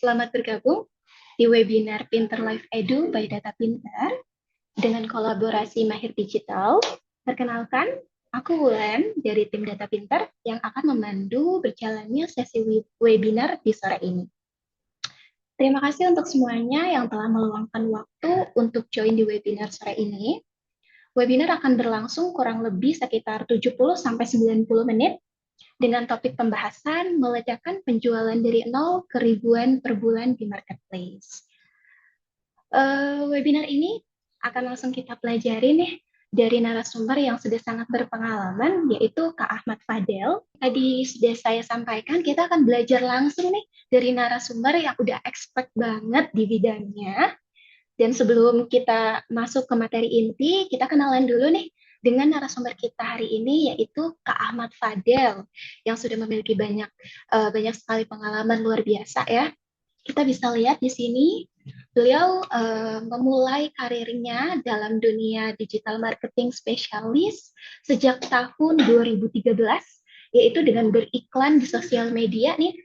Selamat bergabung di webinar Pinter Life Edu by Data Pinter dengan kolaborasi Mahir Digital. Perkenalkan, aku Wulan dari tim Data Pinter yang akan memandu berjalannya sesi webinar di sore ini. Terima kasih untuk semuanya yang telah meluangkan waktu untuk join di webinar sore ini. Webinar akan berlangsung kurang lebih sekitar 70-90 menit dengan topik pembahasan meledakan penjualan dari nol ke ribuan per bulan di marketplace. Webinar ini akan langsung kita pelajari nih dari narasumber yang sudah sangat berpengalaman, yaitu Kak Ahmad Fadel. Tadi sudah saya sampaikan, kita akan belajar langsung nih dari narasumber yang udah expert banget di bidangnya. Dan sebelum kita masuk ke materi inti, kita kenalan dulu nih dengan narasumber kita hari ini, yaitu Kak Ahmad Fadel, yang sudah memiliki banyak sekali pengalaman luar biasa ya. Kita bisa lihat di sini, beliau memulai karirnya dalam dunia digital marketing spesialis sejak tahun 2013, yaitu dengan beriklan di sosial media nih.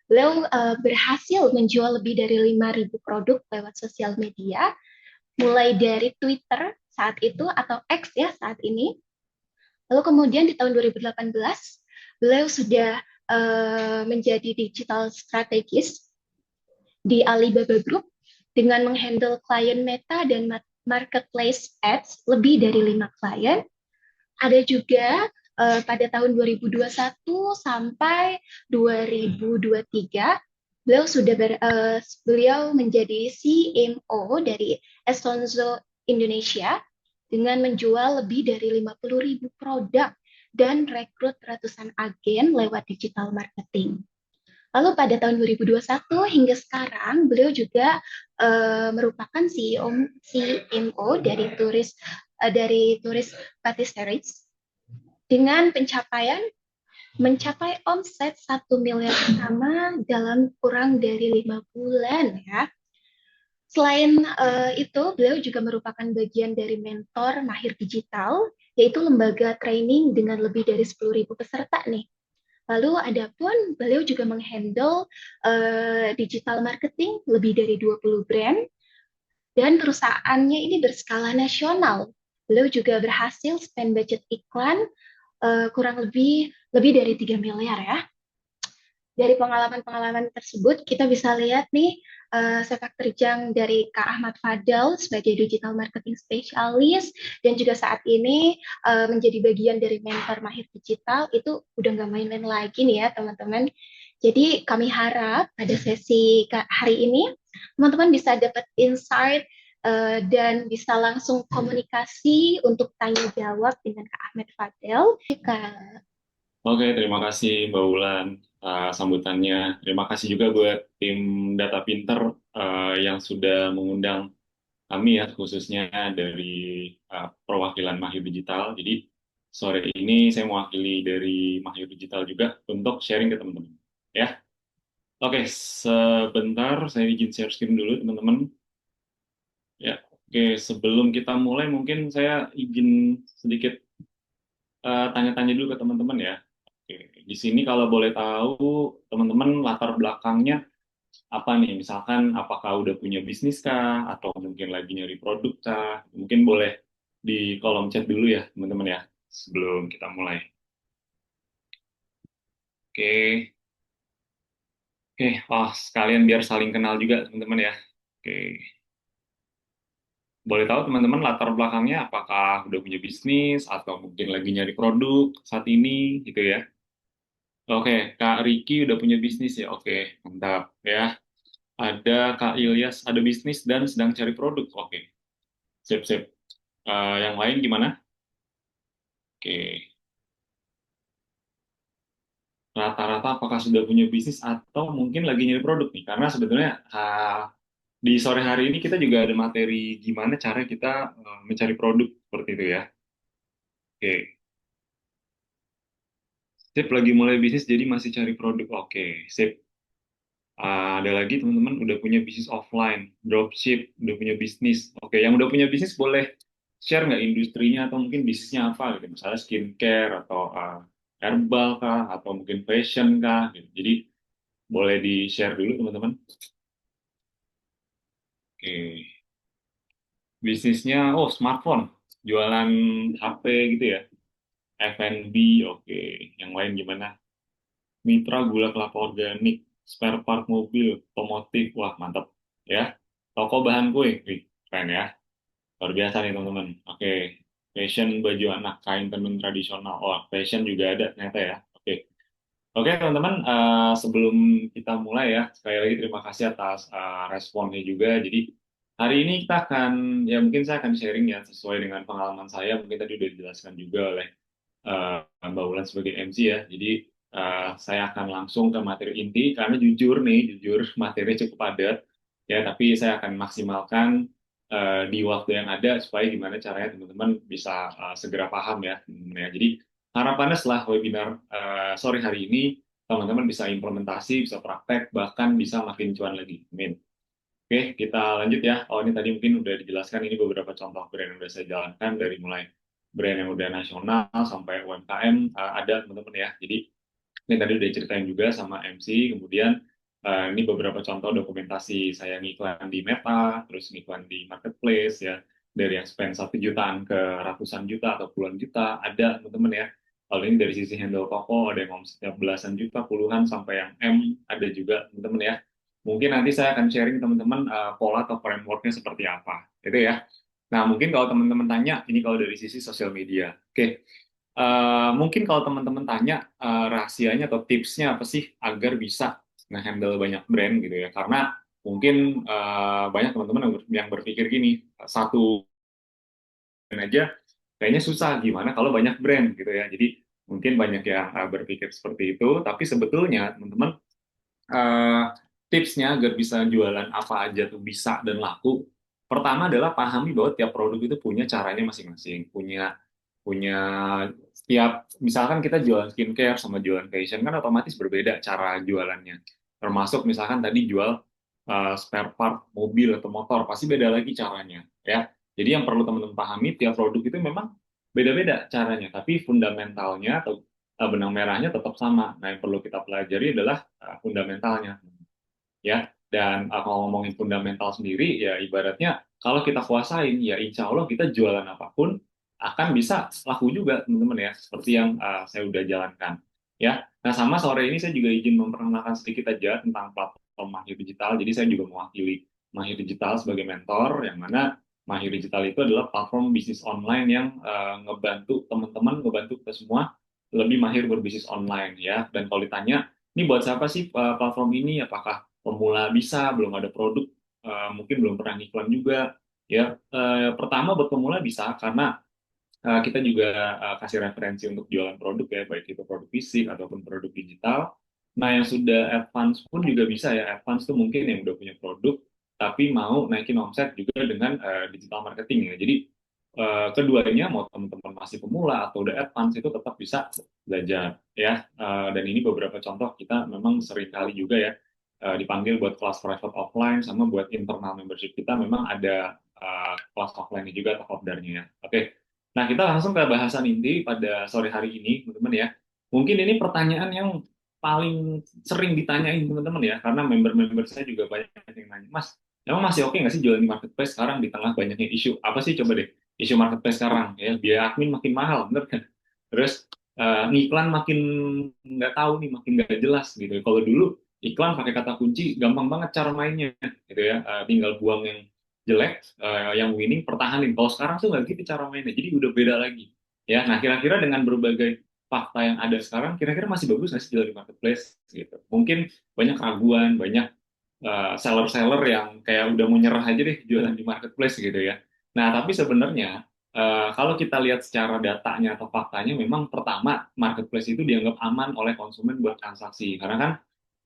Beliau berhasil menjual lebih dari 5.000 produk lewat sosial media, mulai dari Twitter saat itu atau X ya saat ini. Lalu kemudian di tahun 2018, beliau sudah menjadi digital strategis di Alibaba Group dengan menghandle klien Meta dan marketplace ads lebih dari 5 klien. Ada juga pada tahun 2021 sampai 2023 beliau menjadi CMO dari Estonzo Indonesia dengan menjual lebih dari 50.000 produk dan rekrut ratusan agen lewat digital marketing. Lalu pada tahun 2021 hingga sekarang beliau juga merupakan CMO dari Turis Patisseries dengan mencapai omset 1 miliar pertama dalam kurang dari 5 bulan ya. Selain itu, beliau juga merupakan bagian dari mentor Mahir Digital, yaitu lembaga training dengan lebih dari 10.000 peserta nih. Lalu adapun beliau juga menghandle digital marketing lebih dari 20 brand dan perusahaannya ini berskala nasional. Beliau juga berhasil spend budget iklan kurang lebih dari 3 miliar ya. Dari pengalaman-pengalaman tersebut kita bisa lihat nih sepak terjang dari Kak Ahmad Fadel sebagai digital marketing spesialis dan juga saat ini menjadi bagian dari mentor Mahir Digital itu udah nggak main-main lagi nih ya teman-teman. Jadi kami harap pada sesi hari ini teman-teman bisa dapat insight dan bisa langsung komunikasi untuk tanya jawab dengan Kak Ahmad Fadel. Kak. Oke, terima kasih Mbak Wulan sambutannya. Terima kasih juga buat tim Data Pinter yang sudah mengundang kami ya, khususnya dari perwakilan Mahir Digital. Jadi sore ini saya mewakili dari Mahir Digital juga untuk sharing ke teman-teman. Ya, oke, sebentar saya izin share screen dulu teman-teman. Ya, oke, sebelum kita mulai mungkin saya izin sedikit tanya-tanya dulu ke teman-teman ya. Oke, di sini kalau boleh tahu teman-teman latar belakangnya apa nih? Misalkan apakah udah punya bisnis kah? Atau mungkin lagi nyari produk kah? Mungkin boleh di kolom chat dulu ya teman-teman ya sebelum kita mulai. Oke, oke, oh sekalian biar saling kenal juga teman-teman ya. Oke, boleh tahu teman-teman latar belakangnya apakah udah punya bisnis atau mungkin lagi nyari produk saat ini gitu ya. Oke, Kak Riki udah punya bisnis ya. Oke, mantap ya. Ada Kak Ilyas, ada bisnis dan sedang cari produk. Oke, sip, sip. Yang lain gimana? Oke, rata-rata apakah sudah punya bisnis atau mungkin lagi nyari produk nih? Karena sebetulnya di sore hari ini kita juga ada materi gimana cara kita mencari produk seperti itu ya. Oke, sip, lagi mulai bisnis jadi masih cari produk. Oke, sip. Ada lagi teman-teman udah punya bisnis offline, dropship, udah punya bisnis. Oke, yang udah punya bisnis boleh share nggak industrinya atau mungkin bisnisnya apa gitu. Misalnya skincare atau herbal kah atau mungkin fashion kah gitu. Jadi boleh di-share dulu teman-teman. Bisnisnya, oh smartphone, jualan HP gitu ya, F&B, oke. Yang lain gimana? Mitra gula kelapa organik, spare part mobil, otomotif, wah mantap ya. Toko bahan kue, wih, keren ya. Luar biasa nih teman-teman. Oke, fashion baju anak, kain tenun tradisional. Oh, fashion juga ada ternyata ya. Oke, oke teman-teman, sebelum kita mulai ya, sekali lagi terima kasih atas responnya juga. Jadi hari ini kita akan, ya mungkin saya akan sharing ya sesuai dengan pengalaman saya. Mungkin tadi udah dijelaskan juga oleh Mbak Wulan sebagai MC ya. Jadi saya akan langsung ke materi inti karena jujur materi cukup padat ya. Tapi saya akan maksimalkan di waktu yang ada supaya gimana caranya teman-teman bisa segera paham ya. Ya. Jadi harapannya setelah webinar sore hari ini teman-teman bisa implementasi, bisa praktek, bahkan bisa makin cuan lagi. Amin. Oke, kita lanjut ya. Oh, ini tadi mungkin udah dijelaskan, ini beberapa contoh brand yang udah saya jalankan, dari mulai brand yang udah nasional sampai UMKM, ada teman-teman ya. Jadi ini tadi udah ceritain juga sama MC, kemudian ini beberapa contoh dokumentasi saya ngiklan di Meta, terus ngiklan di Marketplace ya, dari yang spend 1 jutaan ke ratusan juta atau puluhan juta, ada teman-teman ya. Kalau ini dari sisi handle toko, ada yang omsetnya belasan juta, puluhan, sampai yang M, ada juga teman-teman ya. Mungkin nanti saya akan sharing teman-teman pola atau frameworknya seperti apa, gitu ya. Nah, mungkin kalau teman-teman tanya, ini kalau dari sisi sosial media. Oke, mungkin kalau teman-teman tanya rahasianya atau tipsnya apa sih agar bisa nge-handle banyak brand gitu ya. Karena mungkin banyak teman-teman yang berpikir gini, satu brand aja kayaknya susah, gimana kalau banyak brand gitu ya. Jadi mungkin banyak yang berpikir seperti itu, tapi sebetulnya teman-teman eh, tipsnya agar bisa jualan apa aja tuh bisa dan laku. Pertama adalah pahami bahwa tiap produk itu punya caranya masing-masing, punya punya setiap, misalkan kita jualan skincare sama jualan fashion kan otomatis berbeda cara jualannya. Termasuk misalkan tadi jual spare part mobil atau motor, pasti beda lagi caranya ya. Jadi yang perlu teman-teman pahami, tiap produk itu memang beda-beda caranya, tapi fundamentalnya atau benang merahnya tetap sama. Nah, yang perlu kita pelajari adalah fundamentalnya ya. Dan kalau ngomongin fundamental sendiri, ya ibaratnya kalau kita kuasain, ya insya Allah kita jualan apapun akan bisa laku juga, teman-teman ya. Seperti yang saya udah jalankan. Ya. Nah, sama sore ini saya juga izin memperkenalkan sedikit aja tentang platform Mahir Digital. Jadi saya juga mewakili Mahir Digital sebagai mentor, yang mana Mahir Digital itu adalah platform bisnis online yang ngebantu teman-teman, ngebantu kita semua lebih mahir berbisnis online ya. Dan kalau ditanya, ini buat siapa sih platform ini? Apakah pemula bisa, belum ada produk, mungkin belum pernah ngiklan juga ya. Pertama buat pemula bisa, karena kita juga kasih referensi untuk jualan produk ya, baik itu produk fisik ataupun produk digital. Nah, yang sudah advance pun juga bisa ya. Advance tuh mungkin yang udah punya produk tapi mau naikin omset juga dengan digital marketing ya. Jadi keduanya, mau teman-teman masih pemula atau udah advance, itu tetap bisa belajar ya. Dan ini beberapa contoh kita memang sering kali juga ya dipanggil buat kelas private offline, sama buat internal membership kita memang ada kelas offline juga atau kopdarnya ya. Oke, nah kita langsung ke bahasan inti pada sore hari ini teman-teman ya. Mungkin ini pertanyaan yang paling sering ditanyain teman-teman ya, karena member-member saya juga banyak yang nanya, Mas, emang masih oke nggak sih jualan di marketplace sekarang di tengah banyaknya isu? Apa sih, coba deh, isu marketplace sekarang ya, biaya admin makin mahal, bener kan? Terus ngiklan makin nggak tahu nih, makin nggak jelas gitu. Kalau dulu iklan pakai kata kunci gampang banget cara mainnya gitu ya. Tinggal buang yang jelek, yang winning pertahanin. Kalau sekarang tuh nggak gitu cara mainnya, jadi udah beda lagi ya. Nah, kira-kira dengan berbagai fakta yang ada sekarang, kira-kira masih bagus nggak sih jual di marketplace gitu? Mungkin banyak keraguan, banyak seller-seller yang kayak udah mau nyerah aja deh jualan di marketplace gitu ya. Nah, tapi sebenarnya kalau kita lihat secara datanya atau faktanya, memang pertama marketplace itu dianggap aman oleh konsumen buat transaksi, karena kan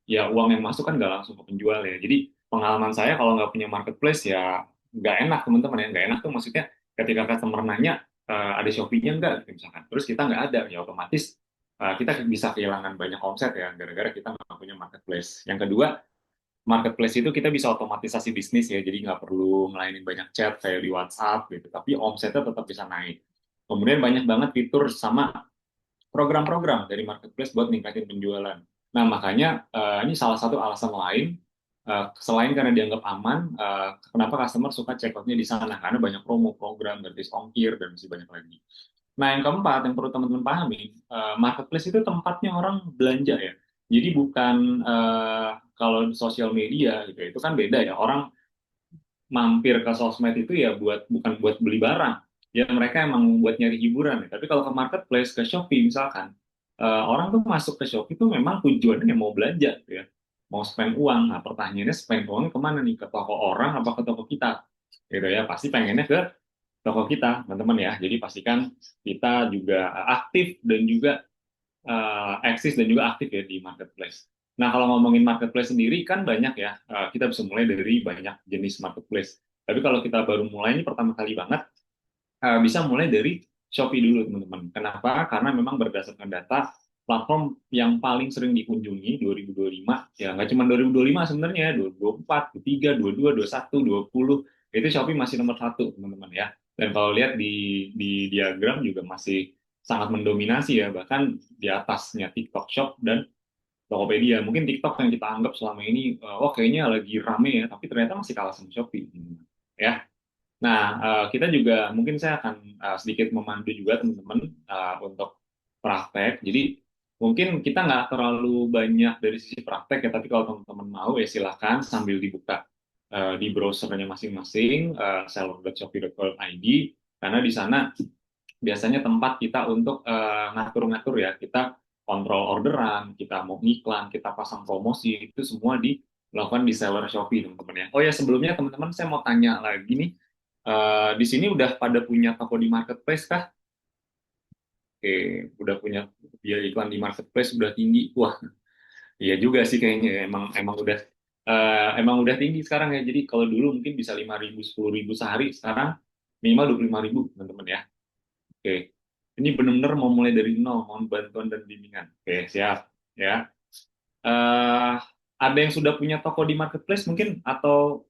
ya uang yang masuk kan nggak langsung ke penjual ya. Jadi pengalaman saya kalau nggak punya marketplace ya nggak enak teman-teman ya. Nggak enak tuh maksudnya ketika customer nanya ada Shopee-nya nggak gitu misalkan, terus kita nggak ada, ya otomatis kita bisa kehilangan banyak omset ya gara-gara kita nggak punya marketplace. Yang kedua, marketplace itu kita bisa otomatisasi bisnis ya, jadi nggak perlu ngelainin banyak chat kayak di WhatsApp gitu, tapi omsetnya tetap bisa naik. Kemudian banyak banget fitur sama program-program dari marketplace buat ningkatin penjualan. Nah, makanya ini salah satu alasan lain Selain karena dianggap aman, kenapa customer suka check out-nya di sana? Karena banyak promo, program, gratis ongkir, dan masih banyak lagi. Nah, yang keempat, yang perlu teman-teman pahami, marketplace itu tempatnya orang belanja ya. Jadi bukan kalau sosial media gitu, itu kan beda ya. Orang mampir ke sosmed itu ya bukan buat beli barang. Ya mereka emang buat nyari hiburan ya. Tapi kalau ke marketplace, ke Shopee misalkan, orang tuh masuk ke Shopee tuh memang tujuannya mau belanja gitu ya. Mau spend uang. Nah, pertanyaannya spend uangnya kemana nih? Ke toko orang apa ke toko kita? Gitu ya. Pasti pengennya ke toko kita, teman-teman ya. Jadi pastikan kita juga aktif dan juga eksis dan juga aktif ya di marketplace. Nah, kalau ngomongin marketplace sendiri kan banyak ya, kita bisa mulai dari banyak jenis marketplace. Tapi kalau kita baru mulai ini pertama kali banget, bisa mulai dari Shopee dulu, teman-teman. Kenapa? Karena memang berdasarkan data, platform yang paling sering dikunjungi 2025, ya nggak cuma 2025 sebenarnya, 2024, 2023, 22, 21, 20, itu Shopee masih nomor satu, teman-teman ya. Dan kalau lihat di diagram juga masih sangat mendominasi ya, bahkan di atasnya TikTok Shop dan Tokopedia. Mungkin TikTok yang kita anggap selama ini, oh kayaknya lagi rame ya, tapi ternyata masih kalah sama Shopee. Ya, nah, kita juga mungkin saya akan sedikit memandu juga teman-teman untuk praktek. Jadi mungkin kita nggak terlalu banyak dari sisi praktek ya, tapi kalau teman-teman mau ya silakan sambil dibuka di browsernya masing-masing, seller.shopee.co.id, karena di sana biasanya tempat kita untuk ngatur-ngatur ya, kita kontrol orderan, kita mau iklan, kita pasang promosi, itu semua dilakukan di seller Shopee, teman-teman ya. Oh ya, sebelumnya teman-teman saya mau tanya lagi nih, di sini udah pada punya toko di marketplace kah? Oke, udah punya biaya iklan di marketplace udah tinggi. Wah, iya juga sih kayaknya ya. Emang udah tinggi sekarang ya. Jadi kalau dulu mungkin bisa 5.000, 10.000 sehari, sekarang minimal 25.000, teman-teman ya. Oke, ini benar-benar mau mulai dari nol, mohon bantuan dan bimbingan. Oke, siap ya. eh ada yang sudah punya toko di marketplace mungkin atau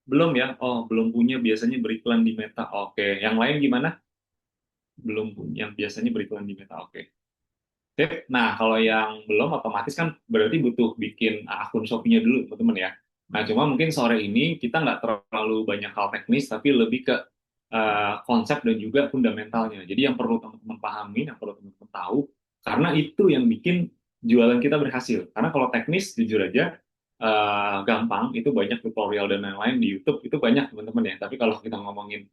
belum ya? Oh, belum punya, biasanya beriklan di Meta. Oke, yang lain gimana? Belum punya, yang biasanya beriklan di Meta. Oke. Sip. Nah, kalau yang belum otomatis kan berarti butuh bikin akun Shopee-nya dulu, teman-teman ya. Nah, cuma mungkin sore ini kita nggak terlalu banyak hal teknis, tapi lebih ke konsep dan juga fundamentalnya. Jadi yang perlu teman-teman pahami, yang perlu teman-teman tahu, karena itu yang bikin jualan kita berhasil. Karena kalau teknis, jujur aja, gampang, itu banyak tutorial dan lain-lain di YouTube, itu banyak teman-teman ya. Tapi kalau kita ngomongin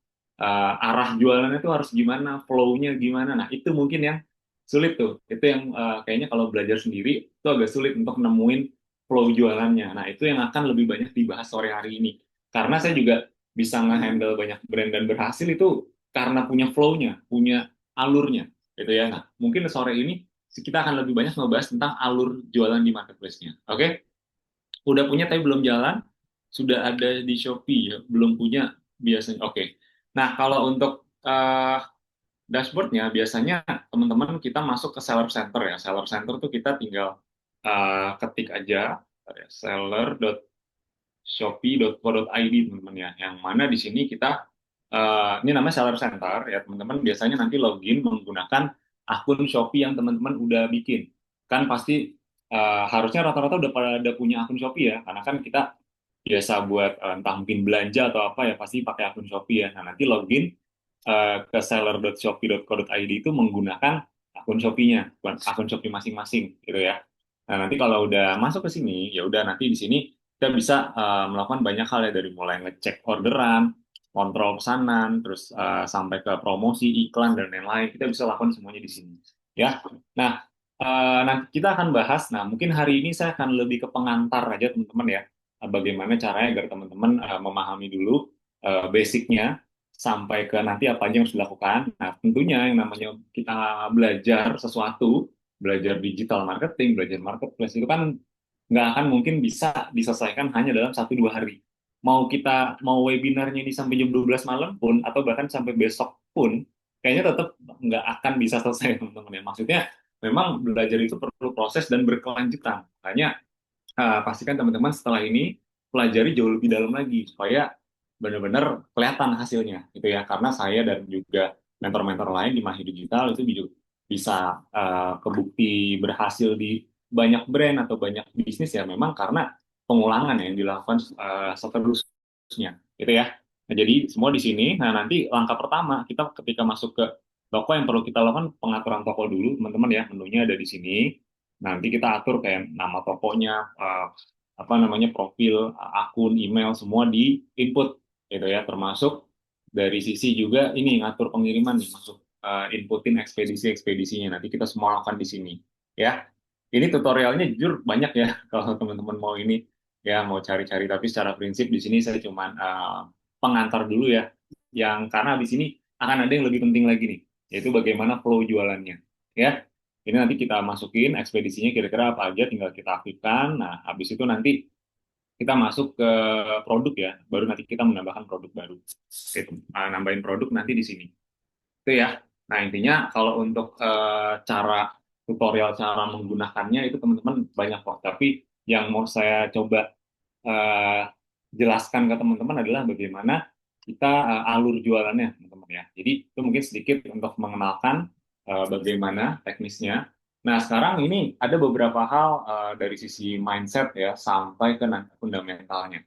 arah jualannya itu harus gimana, flow-nya gimana, nah itu mungkin yang sulit tuh. Itu yang kayaknya kalau belajar sendiri itu agak sulit untuk nemuin flow jualannya. Nah, itu yang akan lebih banyak dibahas sore hari ini. Karena saya juga bisa nge-handle banyak brand dan berhasil itu karena punya flow-nya, punya alurnya, gitu ya. Nah, mungkin sore ini kita akan lebih banyak ngebahas tentang alur jualan di marketplace-nya. Oke? Udah punya tapi belum jalan, sudah ada di Shopee ya, belum punya biasanya. Oke. Nah, kalau untuk dashboardnya biasanya teman-teman kita masuk ke seller center ya. Seller center tuh kita tinggal ketik aja seller.shopee.co.id, teman-teman ya. Yang mana di sini kita ini namanya seller center ya, teman-teman biasanya nanti login menggunakan akun Shopee yang teman-teman udah bikin. Kan pasti harusnya rata-rata udah pada punya akun Shopee ya, karena kan kita biasa buat entah mungkin belanja atau apa ya pasti pakai akun Shopee ya. Nah, nanti login ke seller.shopee.co.id itu menggunakan akun Shopee-nya, bukan akun Shopee masing-masing gitu ya. Nah, nanti kalau udah masuk ke sini, ya udah nanti di sini kita bisa melakukan banyak hal ya, dari mulai ngecek orderan, kontrol pesanan, terus sampai ke promosi, iklan dan lain-lain. Kita bisa lakukan semuanya di sini. Ya. Nah, nanti kita akan bahas. Nah, mungkin hari ini saya akan lebih ke pengantar aja teman-teman ya. Bagaimana caranya agar teman-teman memahami dulu basicnya sampai ke nanti apa aja yang harus dilakukan. Nah, tentunya yang namanya kita belajar sesuatu, belajar digital marketing, belajar marketplace itu kan nggak akan mungkin bisa diselesaikan hanya dalam 1-2 hari. Mau webinarnya ini sampai jam 12 malam pun, atau bahkan sampai besok pun, kayaknya tetap nggak akan bisa selesai, teman-teman ya. Maksudnya, memang belajar itu perlu proses dan berkelanjutan. Makanya, pastikan teman-teman setelah ini pelajari jauh lebih dalam lagi, supaya benar-benar kelihatan hasilnya, gitu ya. Karena saya dan juga mentor-mentor lain di Mahir Digital itu juga bisa kebukti berhasil di banyak brand atau banyak bisnis ya memang karena pengulangan yang dilakukan seterusnya, gitu ya. Nah, jadi semua di sini. Nah, nanti langkah pertama kita ketika masuk ke toko yang perlu kita lakukan pengaturan toko dulu, teman-teman ya. Menunya ada di sini. Nanti kita atur kayak nama tokonya, apa namanya profil, akun, email semua di input, gitu ya. Termasuk dari sisi juga ini ngatur pengiriman nih, masuk inputin ekspedisi-ekspedisinya. Nanti kita semua lakukan di sini, ya. Ini tutorialnya jujur banyak ya kalau teman-teman mau ini ya mau cari-cari, tapi secara prinsip di sini saya cuman pengantar dulu ya, yang karena di sini akan ada yang lebih penting lagi nih, yaitu bagaimana flow jualannya ya. Ini nanti kita masukin ekspedisinya kira-kira apa aja, tinggal kita aktifkan. Nah, habis itu nanti kita masuk ke produk ya, baru nanti kita menambahkan produk baru. Itu nambahin produk nanti di sini. Itu ya. Nah, intinya kalau untuk cara tutorial cara menggunakannya itu teman-teman banyak kok. Tapi yang mau saya coba eh, jelaskan ke teman-teman adalah bagaimana kita alur jualannya, teman-teman ya. Jadi itu mungkin sedikit untuk mengenalkan bagaimana teknisnya. Nah, sekarang ini ada beberapa hal dari sisi mindset ya sampai ke nanti fundamentalnya.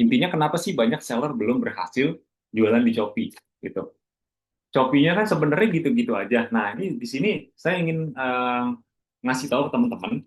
Intinya kenapa sih banyak seller belum berhasil jualan di Shopee gitu. Shopee-nya kan sebenarnya gitu-gitu aja. Nah, ini di sini saya ingin ngasih tahu ke teman-teman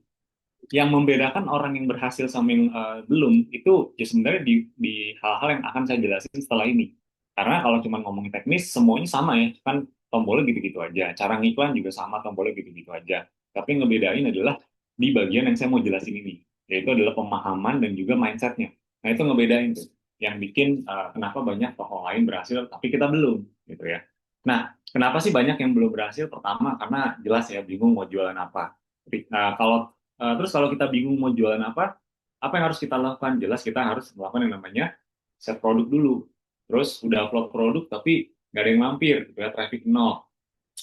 yang membedakan orang yang berhasil sama yang belum itu ya sebenarnya di hal-hal yang akan saya jelasin setelah ini. Karena kalau cuma ngomongin teknis semuanya sama ya, kan tombolnya gitu-gitu aja. Cara ngiklan juga sama, tombolnya gitu-gitu aja. Tapi yang ngebedain adalah di bagian yang saya mau jelasin ini, yaitu adalah pemahaman dan juga mindsetnya. Nah itu ngebedain tuh, yang bikin kenapa banyak toko lain berhasil tapi kita belum, gitu ya. Nah, kenapa sih banyak yang belum berhasil? Pertama, karena jelas ya bingung mau jualan apa. Kalau terus kalau kita bingung mau jualan apa yang harus kita lakukan? Jelas kita harus melakukan yang namanya set produk dulu. Terus udah upload produk tapi nggak ada yang mampir, gitu ya, traffic nol.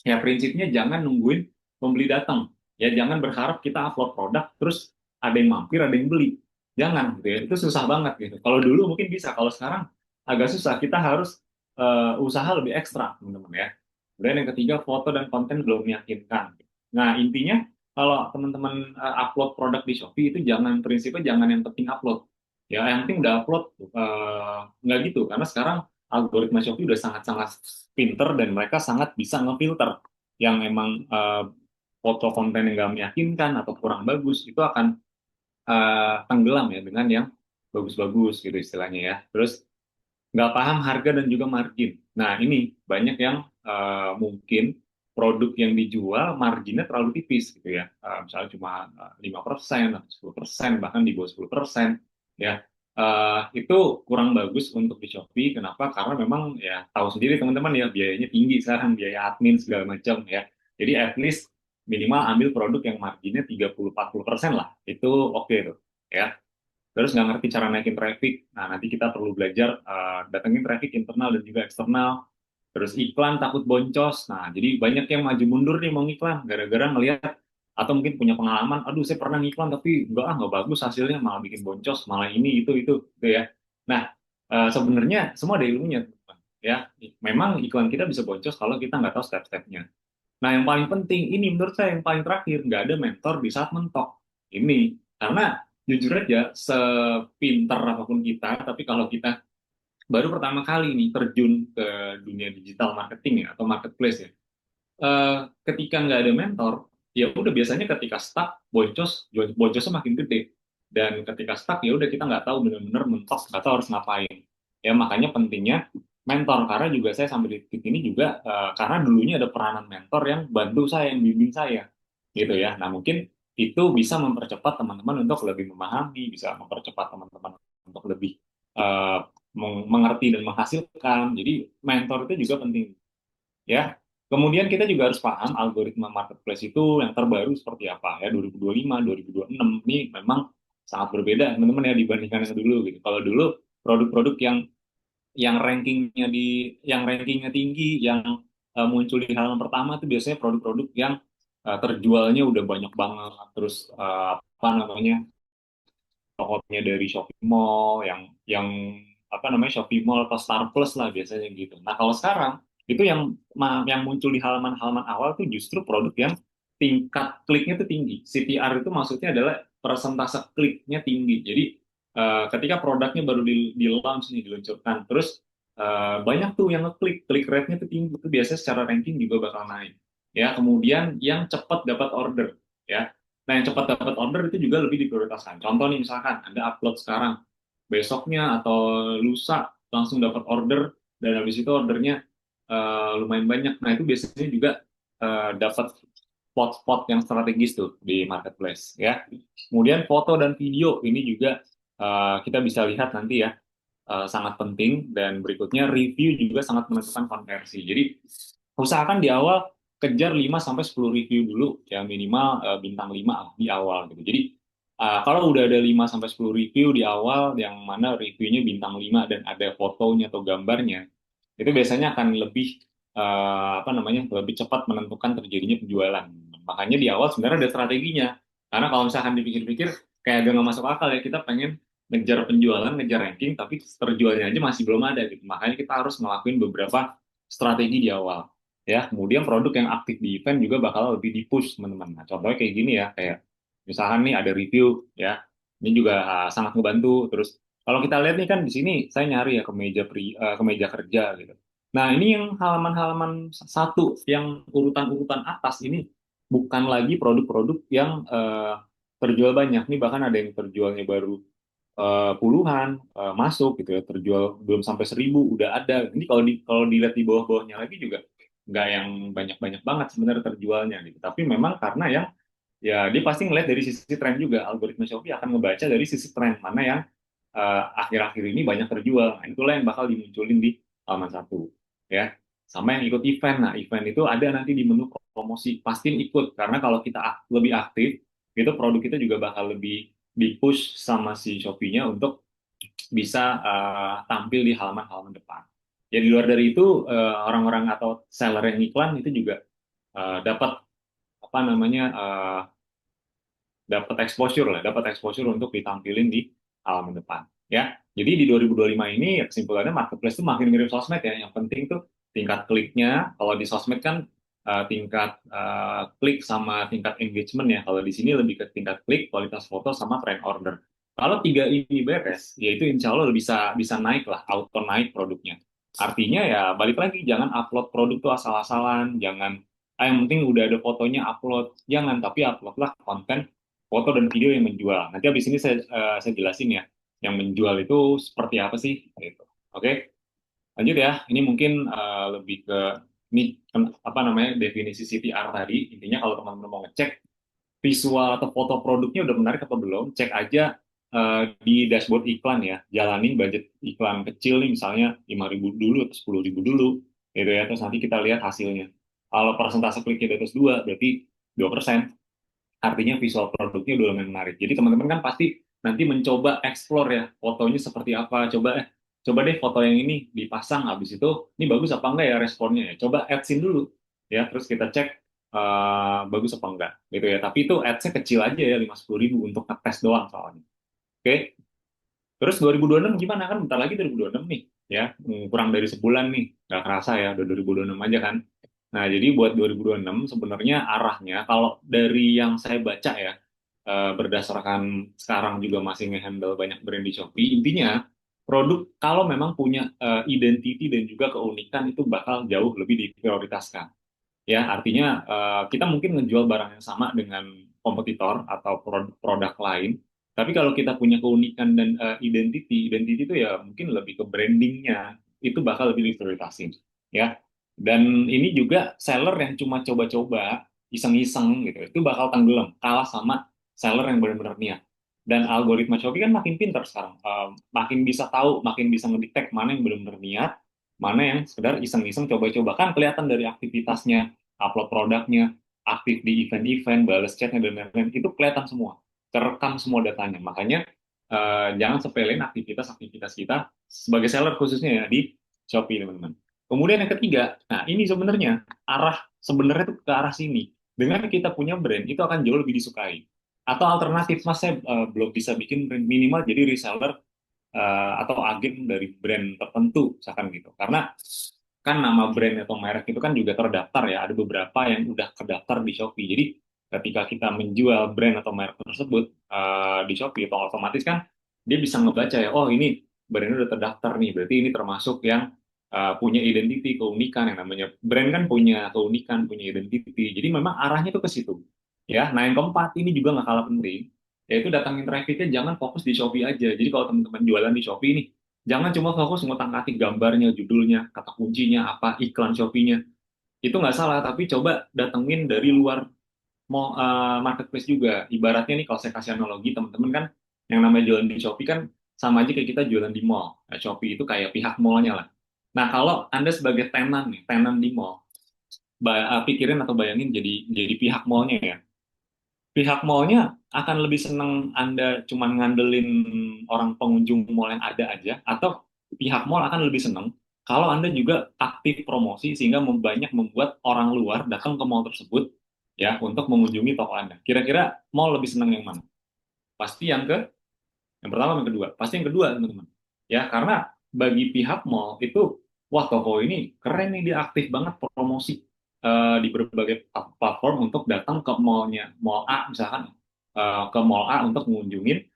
Ya prinsipnya jangan nungguin pembeli datang. Ya jangan berharap kita upload produk terus ada yang mampir, ada yang beli. Jangan, gitu ya. Itu susah banget gitu. Kalau dulu mungkin bisa, kalau sekarang agak susah. Kita harus usaha lebih ekstra, teman-teman ya. Dan yang ketiga, foto dan konten belum meyakinkan. Nah, intinya kalau teman-teman upload produk di Shopee itu jangan prinsipnya jangan yang penting upload. Ya, yang penting udah upload nggak gitu karena sekarang algoritma Shopee udah sangat-sangat pinter dan mereka sangat bisa ngefilter yang emang foto konten yang nggak meyakinkan atau kurang bagus itu akan tenggelam ya dengan yang bagus-bagus gitu istilahnya ya. Terus nggak paham harga dan juga margin. Nah, ini banyak yang mungkin produk yang dijual marginnya terlalu tipis gitu ya. Misalnya cuma 5%, atau 10%, bahkan di bawah 10%. Ya, itu kurang bagus untuk di Shopee. Kenapa? Karena memang ya tahu sendiri teman-teman ya biayanya tinggi sekarang, biaya admin segala macam ya. Jadi at least minimal ambil produk yang marginnya 30-40% lah. Itu oke tuh. Ya, terus nggak ngerti cara naikin traffic. Nah, nanti kita perlu belajar datengin traffic internal dan juga eksternal. Terus iklan takut boncos. Nah, jadi banyak yang maju mundur nih mau ngiklan gara-gara ngelihat atau mungkin punya pengalaman, aduh saya pernah ngiklan tapi nggak bagus hasilnya, malah bikin boncos, malah ini itu gitu ya. Nah, sebenarnya semua ada ilmunya, teman-teman. Ya, memang iklan kita bisa boncos kalau kita nggak tahu step-stepnya. Nah, yang paling penting ini menurut saya yang paling terakhir, nggak ada mentor di saat mentok. Ini karena jujur aja sepinter apapun kita, tapi kalau kita baru pertama kali nih terjun ke dunia digital marketing ya atau marketplace ya, ketika nggak ada mentor, ya udah biasanya ketika stuck boncos, boncosnya makin gede. Dan ketika stuck ya udah kita nggak tahu benar-benar mentok, nggak tahu harus ngapain. Ya makanya pentingnya mentor karena juga saya sampai di titik ini juga karena dulunya ada peranan mentor yang bantu saya, yang bimbing saya, gitu ya. Nah mungkin itu bisa mempercepat teman-teman untuk lebih memahami, bisa mempercepat teman-teman untuk lebih eh, mengerti dan menghasilkan. Jadi mentor itu juga penting ya. Kemudian kita juga harus paham algoritma marketplace itu yang terbaru seperti apa ya 2025, 2026 ini memang sangat berbeda teman-teman ya dibandingkan yang dulu gitu. Kalau dulu produk-produk yang rankingnya tinggi, yang muncul di halaman pertama itu biasanya produk-produk yang terjualnya udah banyak banget, terus apa namanya tokonya dari Shopee Mall, yang apa namanya Shopee Mall atau Star Plus lah biasanya gitu. Nah kalau sekarang itu yang muncul di halaman-halaman awal tuh justru produk yang tingkat kliknya tuh tinggi. CTR itu maksudnya adalah persentase kliknya tinggi. Jadi ketika produknya baru di launch nih, diluncurkan, terus banyak tuh yang ngeklik, klik rate-nya tuh tinggi, itu biasanya secara ranking juga bakal naik. Ya, kemudian yang cepat dapat order, ya. Nah, yang cepat dapat order itu juga lebih diprioritaskan. Contoh nih, misalkan Anda upload sekarang, besoknya atau lusa langsung dapat order, dan habis itu ordernya lumayan banyak. Nah, itu biasanya juga dapat spot-spot yang strategis tuh di marketplace, ya. Kemudian foto dan video ini juga kita bisa lihat nanti ya, sangat penting. Dan berikutnya review juga sangat menentukan konversi. Jadi usahakan di awal kejar 5 sampai 10 review dulu ya, minimal bintang 5 di awal gitu. Jadi kalau udah ada 5 sampai 10 review di awal yang mana reviewnya bintang 5 dan ada fotonya atau gambarnya, itu biasanya akan lebih apa namanya, lebih cepat menentukan terjadinya penjualan. Makanya di awal sebenarnya ada strateginya. Karena kalau misalkan dipikir-pikir kayak agak nggak masuk akal ya, kita pengen ngejar penjualan, ngejar ranking, tapi terjualnya aja masih belum ada gitu. Makanya kita harus ngelakuin beberapa strategi di awal. Ya, kemudian produk yang aktif di event juga bakal lebih di-push, teman-teman. Nah, contohnya kayak gini ya, kayak misalkan nih ada review ya. Ini juga sangat ngebantu. Terus kalau kita lihat nih kan di sini saya nyari ya ke meja kerja gitu. Nah, ini yang halaman-halaman satu yang urutan-urutan atas ini bukan lagi produk-produk yang terjual banyak. Nih bahkan ada yang terjualnya baru puluhan masuk gitu ya, terjual belum sampai 1.000 udah ada. Ini kalau dilihat di bawah-bawahnya lagi juga nggak yang banyak-banyak banget sebenarnya terjualnya gitu. Tapi memang karena yang ya dia pasti ngeliat dari sisi tren juga, algoritma Shopee akan ngebaca dari sisi tren mana yang akhir-akhir ini banyak terjual. Nah, itulah yang bakal dimunculin di halaman satu, ya. Sama yang ikut event. Nah, event itu ada nanti di menu promosi. Pastiin ikut, karena kalau kita lebih aktif, itu produk kita juga bakal lebih di-push sama si Shopee-nya untuk bisa tampil di halaman-halaman depan. Ya, di luar dari itu, orang-orang atau seller yang iklan itu juga dapat apa namanya, dapat exposure untuk ditampilin di halaman depan. Ya, jadi di 2025 ini ya, kesimpulannya marketplace itu makin mirip sosmed ya. Yang penting tuh tingkat kliknya. Kalau di sosmed kan tingkat klik sama tingkat engagement ya. Kalau di sini lebih ke tingkat klik, kualitas foto sama trend order. Kalau tiga ini beres, ya itu insya Allah bisa bisa naik lah, auto naik produknya. Artinya ya balik lagi, jangan upload produk tuh asal-asalan, jangan yang penting udah ada fotonya upload, jangan, tapi uploadlah konten foto dan video yang menjual. Nanti habis ini saya jelasin ya, yang menjual itu seperti apa sih, gitu. Oke, lanjut ya. Ini mungkin lebih ke ini apa namanya, definisi CTR tadi. Intinya kalau teman-teman mau ngecek visual atau foto produknya udah menarik apa belum, cek aja di dashboard iklan ya. Jalanin budget iklan kecil nih, misalnya 5.000 dulu atau 10.000 dulu, gitu ya. Terus nanti kita lihat hasilnya. Kalau persentase kliknya di atas 2, berarti 2%. Artinya visual produknya udah lumayan menarik. Jadi teman-teman kan pasti nanti mencoba explore ya, fotonya seperti apa. Coba deh foto yang ini dipasang, habis itu ini bagus apa enggak ya responnya ya. Coba adsin dulu ya, terus kita cek bagus apa enggak gitu ya. Tapi itu adsnya kecil aja ya, 50.000 untuk ngetes doang soalnya. Oke, terus 2026 gimana, kan bentar lagi 2026 nih ya. Kurang dari sebulan nih, nggak kerasa ya udah 2026 aja kan. Nah, jadi buat 2026 sebenarnya arahnya kalau dari yang saya baca ya, berdasarkan sekarang juga masih ngehandle banyak brand di Shopee, intinya produk kalau memang punya identity dan juga keunikan itu bakal jauh lebih diprioritaskan. Ya, artinya kita mungkin ngejual barang yang sama dengan kompetitor atau produk lain, tapi kalau kita punya keunikan dan identity itu ya mungkin lebih ke brandingnya, itu bakal lebih diprioritasin. Ya, dan ini juga seller yang cuma coba-coba, iseng-iseng gitu, itu bakal tenggelam, kalah sama seller yang benar-benar niat. Dan algoritma Shopee kan makin pintar sekarang, makin bisa tahu, makin bisa ngedetect mana yang benar-benar niat, mana yang sekedar iseng-iseng coba-coba. Kan kelihatan dari aktivitasnya, upload produknya, aktif di event-event, balas chatnya, dan lain-lain, itu kelihatan semua, terekam semua datanya. Makanya jangan sepelein aktivitas-aktivitas kita sebagai seller khususnya ya di Shopee, teman-teman. Kemudian yang ketiga, nah ini sebenarnya sebenarnya tuh ke arah sini. Dengan kita punya brand, itu akan jauh lebih disukai. Atau alternatif, mas saya belum bisa bikin brand, minimal jadi reseller atau agen dari brand tertentu, misalkan gitu. Karena kan nama brand atau merek itu kan juga terdaftar ya, ada beberapa yang udah terdaftar di Shopee. Jadi ketika kita menjual brand atau merek tersebut di Shopee, itu otomatis kan dia bisa ngebaca ya, oh ini brand udah terdaftar nih, berarti ini termasuk yang punya identity, keunikan. Yang namanya brand kan punya keunikan, punya identity. Jadi memang arahnya tuh ke situ. Ya, nah yang keempat ini juga nggak kalah penting, yaitu datangin trafficnya jangan fokus di Shopee aja. Jadi kalau teman-teman jualan di Shopee nih, jangan cuma fokus ngutang-atik gambarnya, judulnya, kata kuncinya, apa iklan Shopee-nya. Itu nggak salah, tapi coba datengin dari luar mau marketplace juga. Ibaratnya nih kalau saya kasih analogi teman-teman kan yang namanya jualan di Shopee kan sama aja kayak kita jualan di mall. Nah, Shopee itu kayak pihak mallnya lah. Nah, kalau Anda sebagai tenan nih, tenan di mall, pikirin atau bayangin jadi pihak mallnya ya. Pihak mallnya akan lebih seneng Anda cuma ngandelin orang pengunjung mall yang ada aja, atau pihak mall akan lebih seneng kalau Anda juga aktif promosi sehingga banyak membuat orang luar datang ke mall tersebut ya untuk mengunjungi toko Anda. Kira-kira mall lebih seneng yang mana? Pasti yang pertama, yang kedua. Pasti yang kedua, teman-teman. Ya, karena bagi pihak mall itu, wah toko ini keren nih, dia aktif banget promosi di berbagai platform untuk datang ke mallnya, mall A misalkan, ke mall A untuk mengunjungin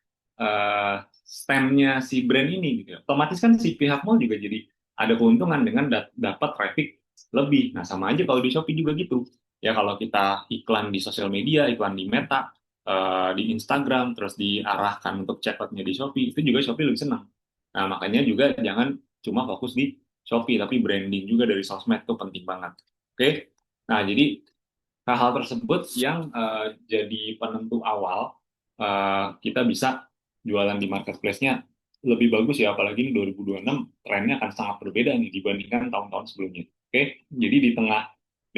stand-nya si brand ini gitu ya. Otomatis kan si pihak mall juga jadi ada keuntungan dengan dapat traffic lebih. Nah, sama aja kalau di Shopee juga gitu. Ya, kalau kita iklan di sosial media, iklan di Meta, di Instagram, terus diarahkan untuk checkout-nya di Shopee, itu juga Shopee lebih senang. Nah, makanya juga jangan cuma fokus di Shopee, tapi branding juga dari sosmed itu penting banget. Oke? Nah, jadi hal-hal tersebut yang jadi penentu awal kita bisa jualan di marketplace-nya lebih bagus ya, apalagi ini 2026 trennya akan sangat berbeda nih dibandingkan tahun-tahun sebelumnya. Oke, jadi di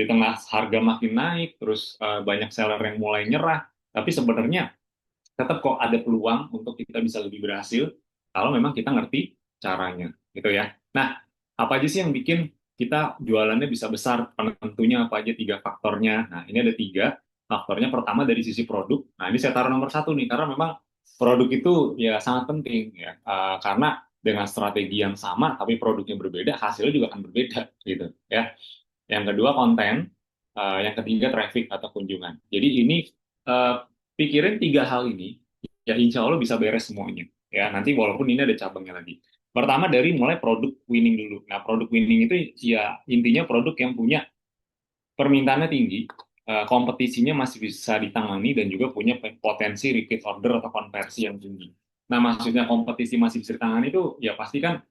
tengah harga makin naik, terus banyak seller yang mulai nyerah, tapi sebenarnya tetap kok ada peluang untuk kita bisa lebih berhasil kalau memang kita ngerti caranya, gitu ya. Nah, apa aja sih yang bikin kita jualannya bisa besar? Penentunya apa aja tiga faktornya? Nah, ini ada tiga faktornya. Pertama dari sisi produk. Nah, ini saya taruh nomor satu nih, karena memang produk itu ya sangat penting ya. Karena dengan strategi yang sama tapi produknya berbeda, hasilnya juga akan berbeda, gitu ya. Yang kedua konten, yang ketiga traffic atau kunjungan. Jadi ini eh, pikirin tiga hal ini, ya insya Allah bisa beres semuanya. Ya nanti walaupun ini ada cabangnya lagi. Pertama dari mulai produk winning dulu. Nah produk winning itu ya intinya produk yang punya permintaannya tinggi, kompetisinya masih bisa ditangani dan juga punya potensi repeat order atau konversi yang tinggi. Nah maksudnya kompetisi masih bisa ditangani itu ya pasti kan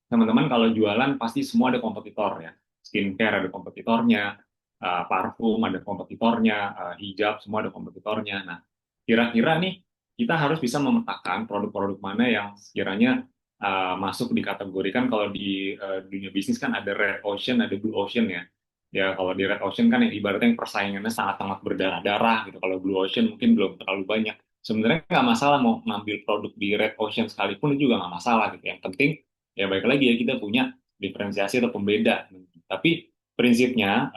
teman-teman kalau jualan pasti semua ada kompetitor ya. Skincare ada kompetitornya, parfum ada kompetitornya, hijab semua ada kompetitornya. Nah, kira-kira nih kita harus bisa memetakan produk-produk mana yang sekiranya masuk dikategorikan. Kalau di dunia bisnis kan ada red ocean, ada blue ocean ya. Ya kalau di red ocean kan yang ibaratnya yang persaingannya sangat-sangat berdarah-darah gitu. Kalau blue ocean mungkin belum terlalu banyak. Sebenarnya nggak masalah mau ngambil produk di red ocean sekalipun itu juga nggak masalah gitu. Yang penting ya baik lagi ya kita punya diferensiasi atau pembeda. Tapi prinsipnya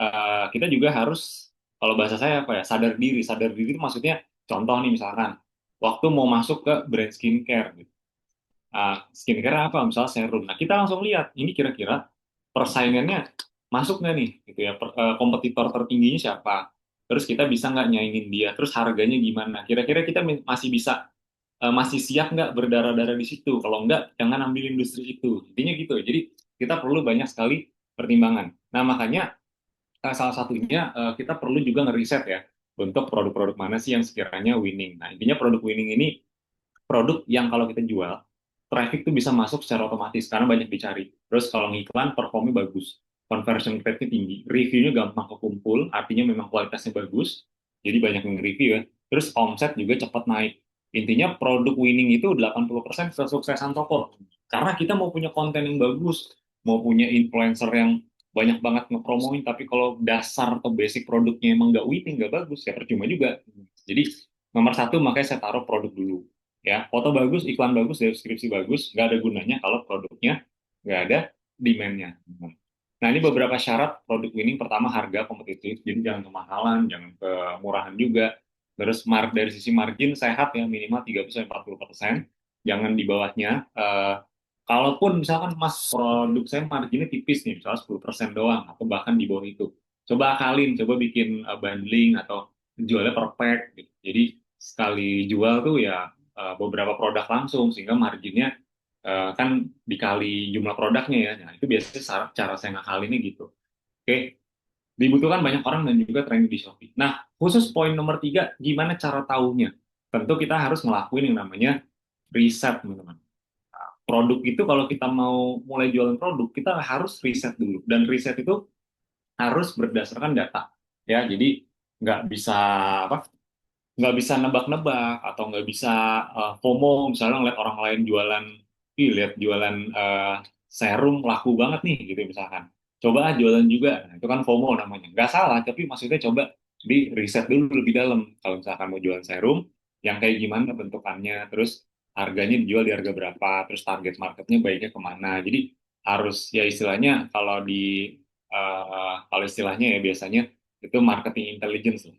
kita juga harus, kalau bahasa saya apa ya, sadar diri. Sadar diri itu maksudnya contoh nih misalkan waktu mau masuk ke brand skincare gitu. Skincare apa? Misalnya serum. Nah, kita langsung lihat ini kira-kira persaingannya masuk nggak nih gitu ya. Kompetitor tertingginya siapa? Terus kita bisa nggak nyaingin dia? Terus harganya gimana? Kira-kira kita masih bisa masih siap nggak berdarah-darah di situ? Kalau nggak, jangan ambil industri itu. Intinya gitu. Jadi kita perlu banyak sekali pertimbangan. Nah, makanya salah satunya kita perlu juga ngeriset ya untuk produk-produk mana sih yang sekiranya winning. Nah, intinya produk winning ini produk yang kalau kita jual, traffic tuh bisa masuk secara otomatis karena banyak dicari. Terus kalau ngiklan, performnya bagus, conversion rate-nya tinggi, reviewnya gampang kekumpul, artinya memang kualitasnya bagus, jadi banyak yang review ya. Terus omset juga cepat naik. Intinya produk winning itu 80% kesuksesan toko. Karena kita mau punya konten yang bagus, mau punya influencer yang banyak banget ngepromoin, tapi kalau dasar atau basic produknya emang nggak winning, nggak bagus, ya percuma juga. Jadi nomor satu makanya saya taruh produk dulu. Ya, foto bagus, iklan bagus, deskripsi bagus, nggak ada gunanya kalau produknya nggak ada demand-nya. Nah, ini beberapa syarat produk winning. Pertama, harga kompetitif, jadi jangan kemahalan, jangan kemurahan juga. Terus dari sisi margin sehat ya, minimal 30-40%, jangan di bawahnya. Kalaupun misalkan mas produk saya marginnya tipis nih, misalnya 10% doang, atau bahkan di bawah itu. Coba akalin, coba bikin bundling atau jualnya per pack. Gitu. Jadi sekali jual tuh ya beberapa produk langsung sehingga marginnya kan dikali jumlah produknya ya. Nah, itu biasanya cara saya ngakalinnya gitu. Oke, dibutuhkan banyak orang dan juga training di Shopee. Nah, khusus poin nomor 3, gimana cara tahunya? Tentu kita harus ngelakuin yang namanya riset, teman-teman. Produk itu kalau kita mau mulai jualan produk, kita harus riset dulu. Dan riset itu harus berdasarkan data. Ya, jadi nggak bisa apa? Nggak bisa nebak-nebak atau nggak bisa FOMO misalnya ngeliat orang lain jualan, ih lihat jualan serum laku banget nih gitu misalkan, coba jualan juga. Nah, itu kan FOMO namanya, nggak salah tapi maksudnya coba di riset dulu lebih dalam kalau misalkan mau jualan serum yang kayak gimana bentukannya, terus harganya dijual di harga berapa, terus target marketnya baiknya kemana. Jadi harus ya istilahnya kalau istilahnya ya biasanya itu marketing intelligence,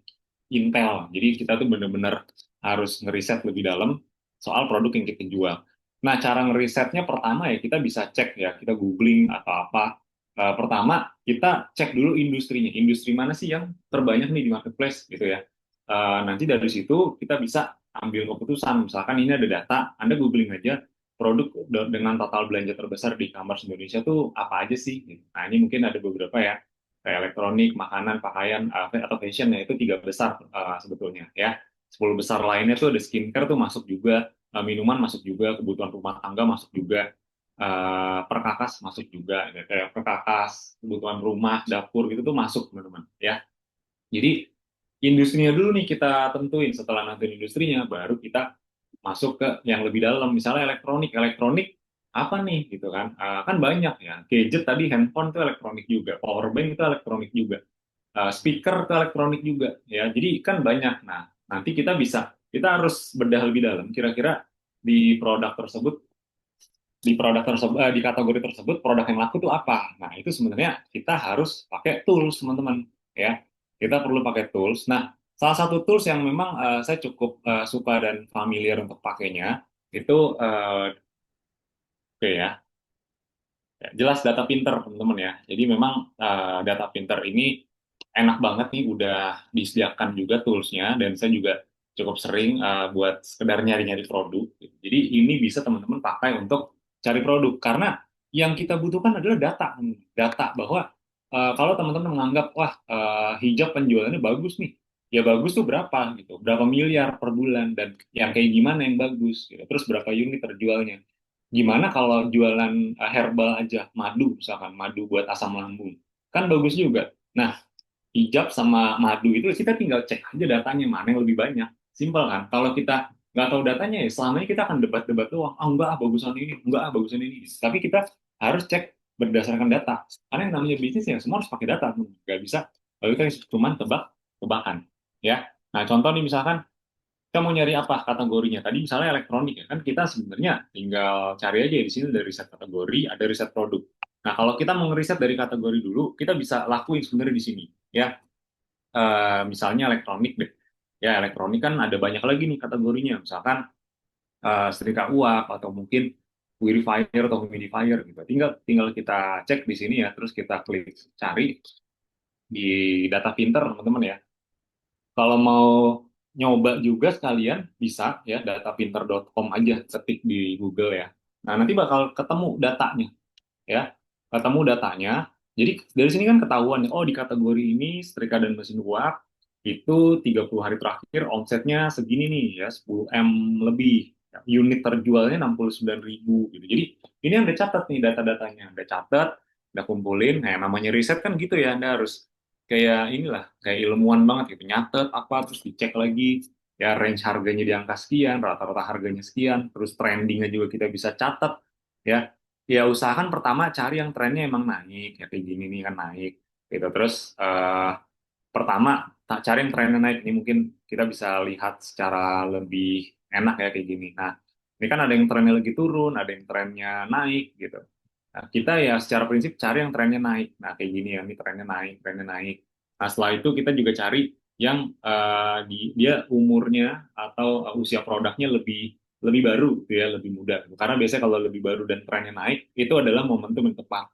intel. Jadi kita tuh benar-benar harus ngeriset lebih dalam soal produk yang kita jual. Nah, cara ngerisetnya pertama ya kita bisa cek ya, kita googling atau apa. Pertama, kita cek dulu industrinya. Industri mana sih yang terbanyak nih di marketplace gitu ya. Nanti dari situ kita bisa ambil keputusan. Misalkan ini ada data, Anda googling aja produk dengan total belanja terbesar di e-commerce Indonesia tuh apa aja sih? Nah, ini mungkin ada beberapa ya, kayak elektronik, makanan, pakaian, atau fashion ya, itu 3 besar sebetulnya ya. 10 besar lainnya tuh ada skincare tuh masuk juga, minuman masuk juga, kebutuhan rumah tangga masuk juga, perkakas masuk juga, ya, kayak perkakas, kebutuhan rumah, dapur gitu tuh masuk teman-teman ya. Jadi industrinya dulu nih kita tentuin, setelah nentuin industrinya baru kita masuk ke yang lebih dalam, misalnya elektronik. Elektronik apa nih gitu kan. Kan banyak ya gadget, tadi handphone itu elektronik juga, power bank itu elektronik juga, speaker itu elektronik juga ya, jadi kan banyak. Nah, nanti kita harus bedah lebih dalam kira-kira di produk tersebut di kategori tersebut produk yang laku itu apa. Nah, itu sebenarnya kita harus pakai tools, teman-teman ya. Kita perlu pakai tools. Nah, salah satu tools yang memang saya cukup suka dan familiar untuk pakainya itu oke ya. Ya, jelas data pinter, teman-teman ya. Jadi memang data pinter ini enak banget nih, udah disediakan juga toolsnya, dan saya juga cukup sering buat sekedar nyari-nyari produk. Jadi ini bisa teman-teman pakai untuk cari produk, karena yang kita butuhkan adalah data. Data bahwa kalau teman-teman menganggap, wah hijab penjualannya bagus nih, ya bagus tuh berapa gitu, berapa miliar per bulan, dan yang kayak gimana yang bagus, gitu. Terus berapa unit terjualnya. Gimana kalau jualan herbal aja, madu misalkan, madu buat asam lambung, kan bagus juga. Nah, hijab sama madu itu kita tinggal cek aja datanya mana yang lebih banyak. Simpel kan? Kalau kita nggak tahu datanya ya selama ini kita akan debat-debat doang. Ah, enggak, bagusan ini, enggak, bagusan ini. Tapi kita harus cek berdasarkan data. Karena yang namanya bisnis ya semua harus pakai data. Nggak bisa, lalu kita cuma tebak-tebakan. Ya. Nah, contoh nih misalkan kita mau nyari apa kategorinya. Tadi misalnya elektronik ya kan, kita sebenarnya tinggal cari aja di sini dari riset kategori, ada riset produk. Nah, kalau kita mau ngeriset dari kategori dulu, kita bisa lakuin sebenarnya di sini ya. Misalnya elektronik deh. Ya, elektronik kan ada banyak lagi nih kategorinya. Misalkan setrika uap atau mungkin purifier atau humidifier gitu. Tinggal tinggal kita cek di sini ya, terus kita klik cari di data pinter, teman-teman ya. Kalau mau nyoba juga sekalian bisa ya, datapinter.com aja ketik di Google ya. Nah, nanti bakal ketemu datanya ya. Ketemu datanya. Jadi dari sini kan ketahuan, oh di kategori ini setrika dan mesin uap itu 30 hari terakhir omsetnya segini nih ya, 10 M lebih. Unit terjualnya 69.000 gitu. Jadi ini yang udah catat nih data-datanya, udah catat, udah kumpulin. Nah, yang namanya riset kan gitu ya, Anda harus kayak inilah, kayak ilmuwan banget gitu, nyatet apa terus dicek lagi ya, range harganya di angka sekian, rata-rata harganya sekian, terus trendingnya juga kita bisa catat ya. Ya usahakan pertama cari yang trennya emang naik ya, kayak gini nih kan naik gitu. Terus pertama tak cari yang trennya naik, ini mungkin kita bisa lihat secara lebih enak ya kayak gini. Nah, ini kan ada yang trennya lagi turun, ada yang trennya naik gitu. Nah, kita ya secara prinsip cari yang trennya naik. Nah, kayak gini ya, ini trennya naik, trennya naik. Nah, setelah itu kita juga cari yang dia umurnya atau usia produknya lebih lebih baru gitu ya, lebih muda. Karena biasanya kalau lebih baru dan trennya naik, itu adalah momentum yang tepat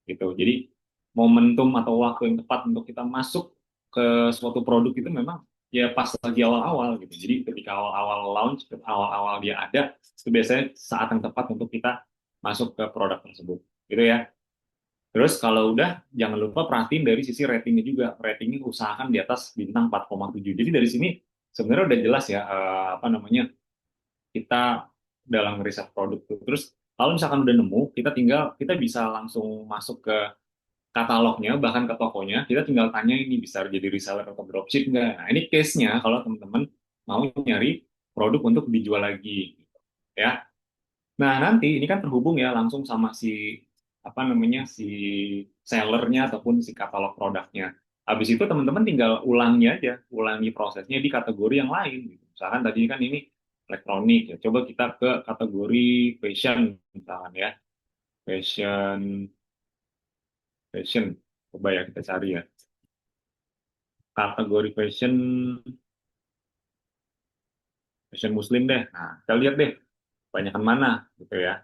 gitu. Jadi momentum atau waktu yang tepat untuk kita masuk ke suatu produk itu memang ya pas lagi awal-awal gitu. Jadi ketika awal-awal launch, awal-awal dia ada, itu biasanya saat yang tepat untuk kita masuk ke produk tersebut, gitu ya. Terus kalau udah, jangan lupa perhatiin dari sisi ratingnya juga. Ratingnya usahakan di atas bintang 4,7. Jadi dari sini sebenarnya udah jelas ya, apa namanya, kita dalam riset produk tuh. Terus kalau misalkan udah nemu, kita bisa langsung masuk ke katalognya, bahkan ke tokonya, kita tinggal tanya ini bisa jadi reseller atau dropship nggak. Nah, ini case-nya kalau teman-teman mau nyari produk untuk dijual lagi, ya. Nah, nanti ini kan terhubung ya langsung sama si apa namanya si sellernya ataupun si katalog produknya. Habis itu teman-teman tinggal ulangi aja, ulangi prosesnya di kategori yang lain. Gitu. Misalkan tadi kan ini elektronik ya, coba kita ke kategori fashion misalkan ya, fashion, fashion. Coba ya kita cari ya kategori fashion, fashion muslim deh. Nah, kita lihat deh banyakan mana gitu ya,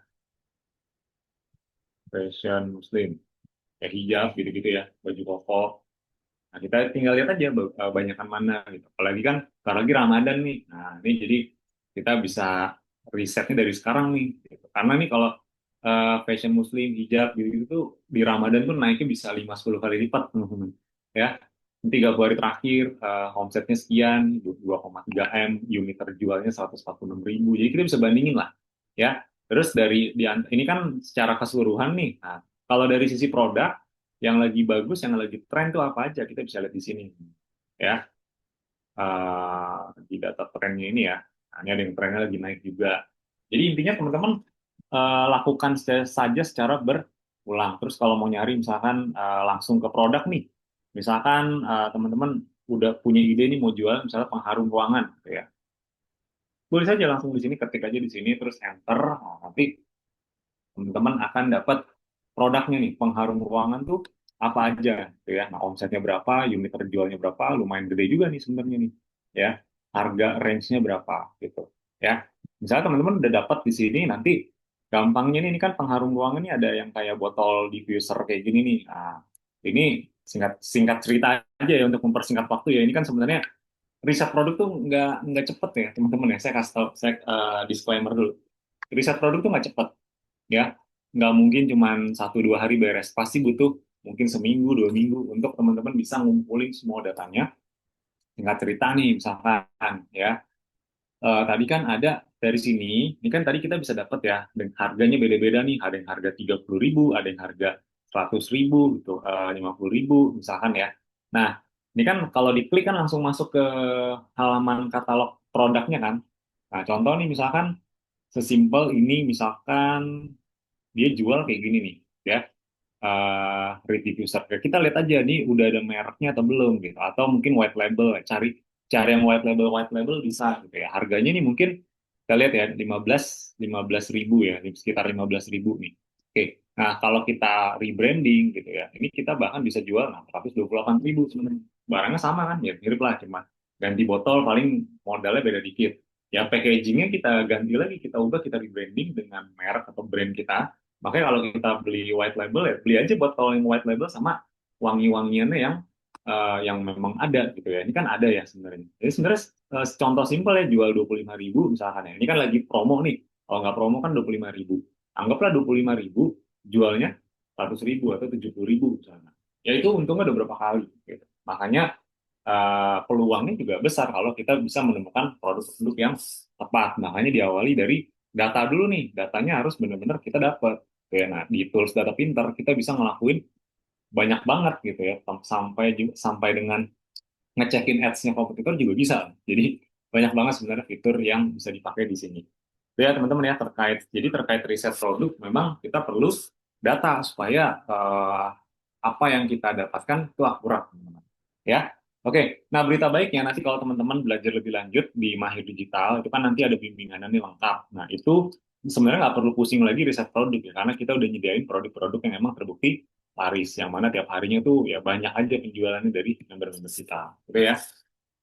fashion muslim, kayak hijab gitu-gitu ya, baju koko. Nah, kita tinggal lihat aja banyakan mana gitu. Apalagi kan sekarang lagi Ramadan nih. Nah, ini jadi kita bisa risetnya dari sekarang nih. Gitu. Karena nih kalau fashion muslim, hijab gitu, tuh di Ramadan tuh naiknya bisa 5-10 kali lipat, teman-teman. Ya, 30 hari terakhir omsetnya sekian, 2,3 M, unit terjualnya 146.000. Jadi kita bisa bandingin lah. Ya, terus ini kan secara keseluruhan nih. Nah, kalau dari sisi produk, yang lagi bagus, yang lagi tren tuh apa aja kita bisa lihat di sini ya. Di data trennya ini ya. Nah, ini ada yang trennya lagi naik juga. Jadi intinya teman-teman lakukan saja secara berulang. Terus kalau mau nyari misalkan langsung ke produk nih, misalkan teman-teman udah punya ide nih mau jual misalnya pengharum ruangan, gitu ya. Boleh saja langsung di sini ketik aja di sini terus enter. Nah, nanti teman-teman akan dapat produknya nih, pengharum ruangan tuh apa aja gitu ya. Nah, omsetnya berapa, unit terjualnya berapa, lumayan gede juga nih sebenarnya nih. Ya, harga range-nya berapa gitu. Ya. Misalnya teman-teman udah dapat di sini, nanti gampangnya nih, ini kan pengharum ruangan ini ada yang kayak botol diffuser kayak gini nih. Nah, ini singkat singkat cerita aja ya untuk mempersingkat waktu ya. Ini kan sebenarnya riset produk tuh nggak cepet ya teman-teman ya. Saya kasih tahu, saya disclaimer dulu. Riset produk tuh nggak cepet ya, nggak mungkin cuma 1-2 hari beres, pasti butuh mungkin seminggu 2 minggu untuk teman-teman bisa ngumpulin semua datanya. Singkat cerita nih misalkan ya, tadi kan ada dari sini, ini kan tadi kita bisa dapat ya, dan harganya beda-beda nih, ada yang harga 30.000, ada yang harga 100.000 gitu, 50.000 misalkan ya. Nah, ini kan kalau diklik kan langsung masuk ke halaman katalog produknya kan. Nah, contoh nih misalkan sesimpel ini, misalkan dia jual kayak gini nih ya, review user. Kita lihat aja nih udah ada mereknya atau belum gitu, atau mungkin white label, cari cari yang white label bisa gitu ya. Harganya nih mungkin kita lihat ya 15 ribu ya, sekitar 15.000 nih. Oke, nah kalau kita rebranding gitu ya, ini kita bahkan bisa jual 128.000 sebenarnya. Barangnya sama kan ya, mirip lah, cuma ganti botol, paling modalnya beda dikit ya. Packagingnya kita ganti lagi, kita ubah, kita rebranding dengan merek atau brand kita. Makanya kalau kita beli white label ya beli aja botol yang white label sama wangi-wangiannya yang memang ada gitu ya. Ini kan ada ya sebenarnya. Jadi sebenarnya contoh simpel ya, jual 25.000 misalkan ya. Ini kan lagi promo nih. Kalau nggak promo kan 25.000. Anggaplah 25.000, jualnya 100.000 atau 70.000 misalnya. Ya itu untungnya udah berapa kali gitu. Makanya peluangnya juga besar kalau kita bisa menemukan produk-produk yang tepat. Makanya diawali dari data dulu nih. Datanya harus benar-benar kita dapat. Ya, nah, di tools data pinter kita bisa ngelakuin banyak banget gitu ya, sampai dengan ngecekin ads-nya kompetitor juga bisa. Jadi banyak banget sebenarnya fitur yang bisa dipakai di sini. Itu ya teman-teman ya, terkait riset produk memang kita perlu data supaya apa yang kita dapatkan itu akurat, teman-teman. Ya. Oke, nah berita baiknya nanti kalau teman-teman belajar lebih lanjut di Mahir Digital, itu kan nanti ada bimbingannya lengkap. Nah, itu sebenarnya nggak perlu pusing lagi riset produk ya, karena kita udah nyediain produk-produk yang emang terbukti laris, yang mana tiap harinya tuh ya banyak aja penjualannya dari member-member kita. Oke ya.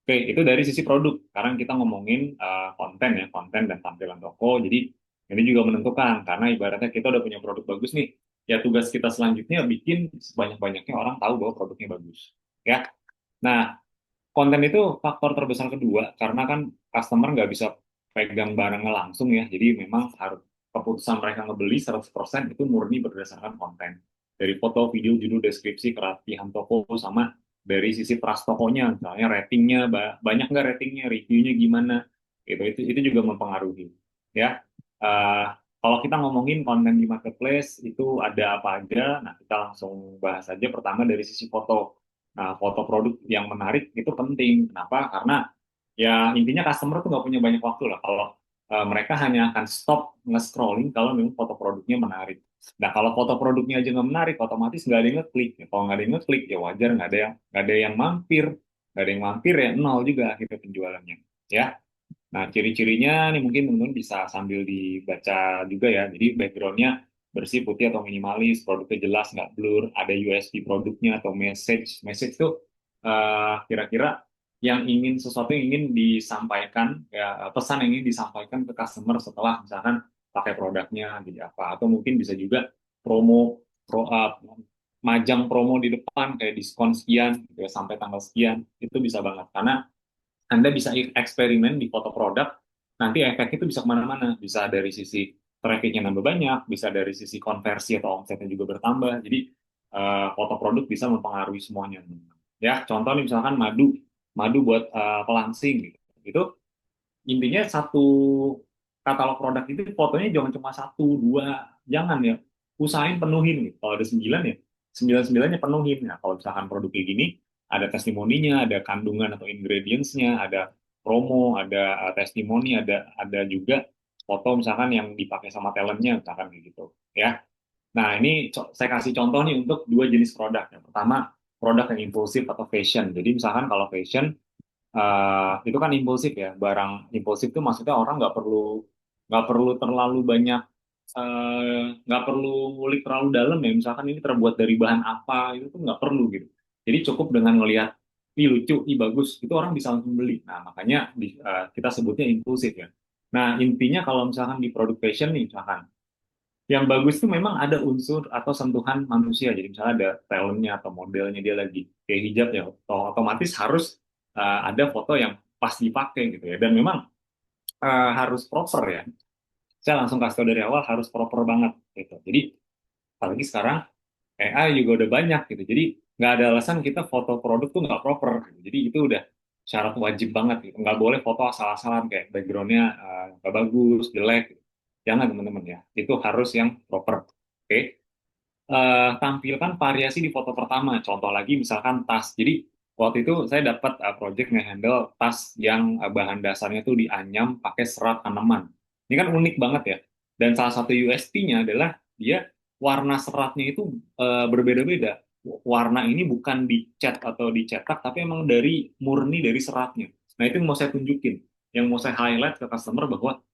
Oke, itu dari sisi produk. Sekarang kita ngomongin konten ya, konten dan tampilan toko. Jadi ini juga menentukan, karena ibaratnya kita udah punya produk bagus nih, ya tugas kita selanjutnya bikin sebanyak-banyaknya orang tahu bahwa produknya bagus. Ya. Nah, konten itu faktor terbesar kedua, karena kan customer nggak bisa pegang barangnya langsung ya, jadi memang harus keputusan mereka ngebeli 100% itu murni berdasarkan konten. Dari foto, video, judul, deskripsi, kerapihan toko, sama dari sisi trust tokonya, misalnya ratingnya, banyak nggak ratingnya, reviewnya gimana, itu juga mempengaruhi. Ya, Eh, kalau kita ngomongin konten di marketplace itu ada apa aja, nah kita langsung bahas aja pertama dari sisi foto. Nah, foto produk yang menarik itu penting. Kenapa? Karena ya intinya customer tuh nggak punya banyak waktu lah. Kalau mereka hanya akan stop nge-scrolling kalau memang foto produknya menarik. Nah, kalau foto produknya aja nggak menarik, otomatis nggak ada yang ngeklik. Ya, kalau nggak ada yang ngeklik, ya wajar nggak ada yang mampir. Nggak ada yang mampir ya nol juga akhirnya penjualannya. Ya, nah, ciri-cirinya nih mungkin teman-teman bisa sambil dibaca juga ya. Jadi backgroundnya bersih, putih atau minimalis, produknya jelas, nggak blur, ada USP produknya atau message. Message tuh kira-kira yang ingin sesuatu yang ingin disampaikan, ya pesan yang ingin disampaikan ke customer setelah misalkan pakai produknya jadi apa. Atau mungkin bisa juga promo, majang promo di depan kayak diskon sekian, gitu ya, sampai tanggal sekian, itu bisa banget. Karena anda bisa eksperimen di foto produk, nanti efek itu bisa kemana-mana. Bisa dari sisi trafficnya nambah banyak, bisa dari sisi konversi atau omsetnya juga bertambah. Jadi foto produk bisa mempengaruhi semuanya. Ya, contoh nih misalkan madu, madu buat pelangsing gitu. Itu intinya satu katalog produk itu fotonya jangan cuma satu, dua, jangan ya. Usahain penuhin gitu. Kalau ada 9 ya, sembilan-sembilannya penuhin. Nah, kalau misalkan produk kayak gini, ada testimoninya, ada kandungan atau ingredients-nya, ada promo, ada testimoni, ada juga foto misalkan yang dipakai sama talentnya, misalkan kayak gitu. Ya. Nah, ini saya kasih contoh nih untuk dua jenis produk. Yang pertama, produk yang impulsif atau fashion. Jadi misalkan kalau fashion, itu kan impulsif ya, barang impulsif itu maksudnya orang nggak perlu terlalu banyak, nggak perlu ngulik terlalu dalam ya, misalkan ini terbuat dari bahan apa, itu tuh nggak perlu gitu. Jadi cukup dengan ngelihat ih lucu, ih bagus, itu orang bisa langsung beli. Nah, makanya kita sebutnya impulsif ya. Nah, intinya kalau misalkan di produk fashion nih misalkan, yang bagus tuh memang ada unsur atau sentuhan manusia. Jadi misalnya ada talentnya atau modelnya dia lagi kayak hijab ya, otomatis harus ada foto yang pas dipakai gitu ya. Dan memang harus proper ya. Saya langsung kasih tahu dari awal harus proper banget gitu. Jadi apalagi sekarang AI juga udah banyak gitu. Jadi nggak ada alasan kita foto produk tuh nggak proper gitu. Jadi itu udah syarat wajib banget gitu. Nggak boleh foto asal-asalan kayak backgroundnya nggak bagus, jelek gitu. Jangan teman-teman ya. Itu harus yang proper. Oke. Tampilkan variasi di foto pertama. Contoh lagi misalkan tas. Jadi waktu itu saya dapat project nge-handle tas yang bahan dasarnya tuh dianyam pakai serat tanaman. Ini kan unik banget ya. Dan salah satu USP-nya adalah dia warna seratnya itu berbeda-beda. Warna ini bukan dicat atau dicetak, tapi emang murni dari seratnya. Nah, itu yang mau saya tunjukin. Yang mau saya highlight ke customer bahwa,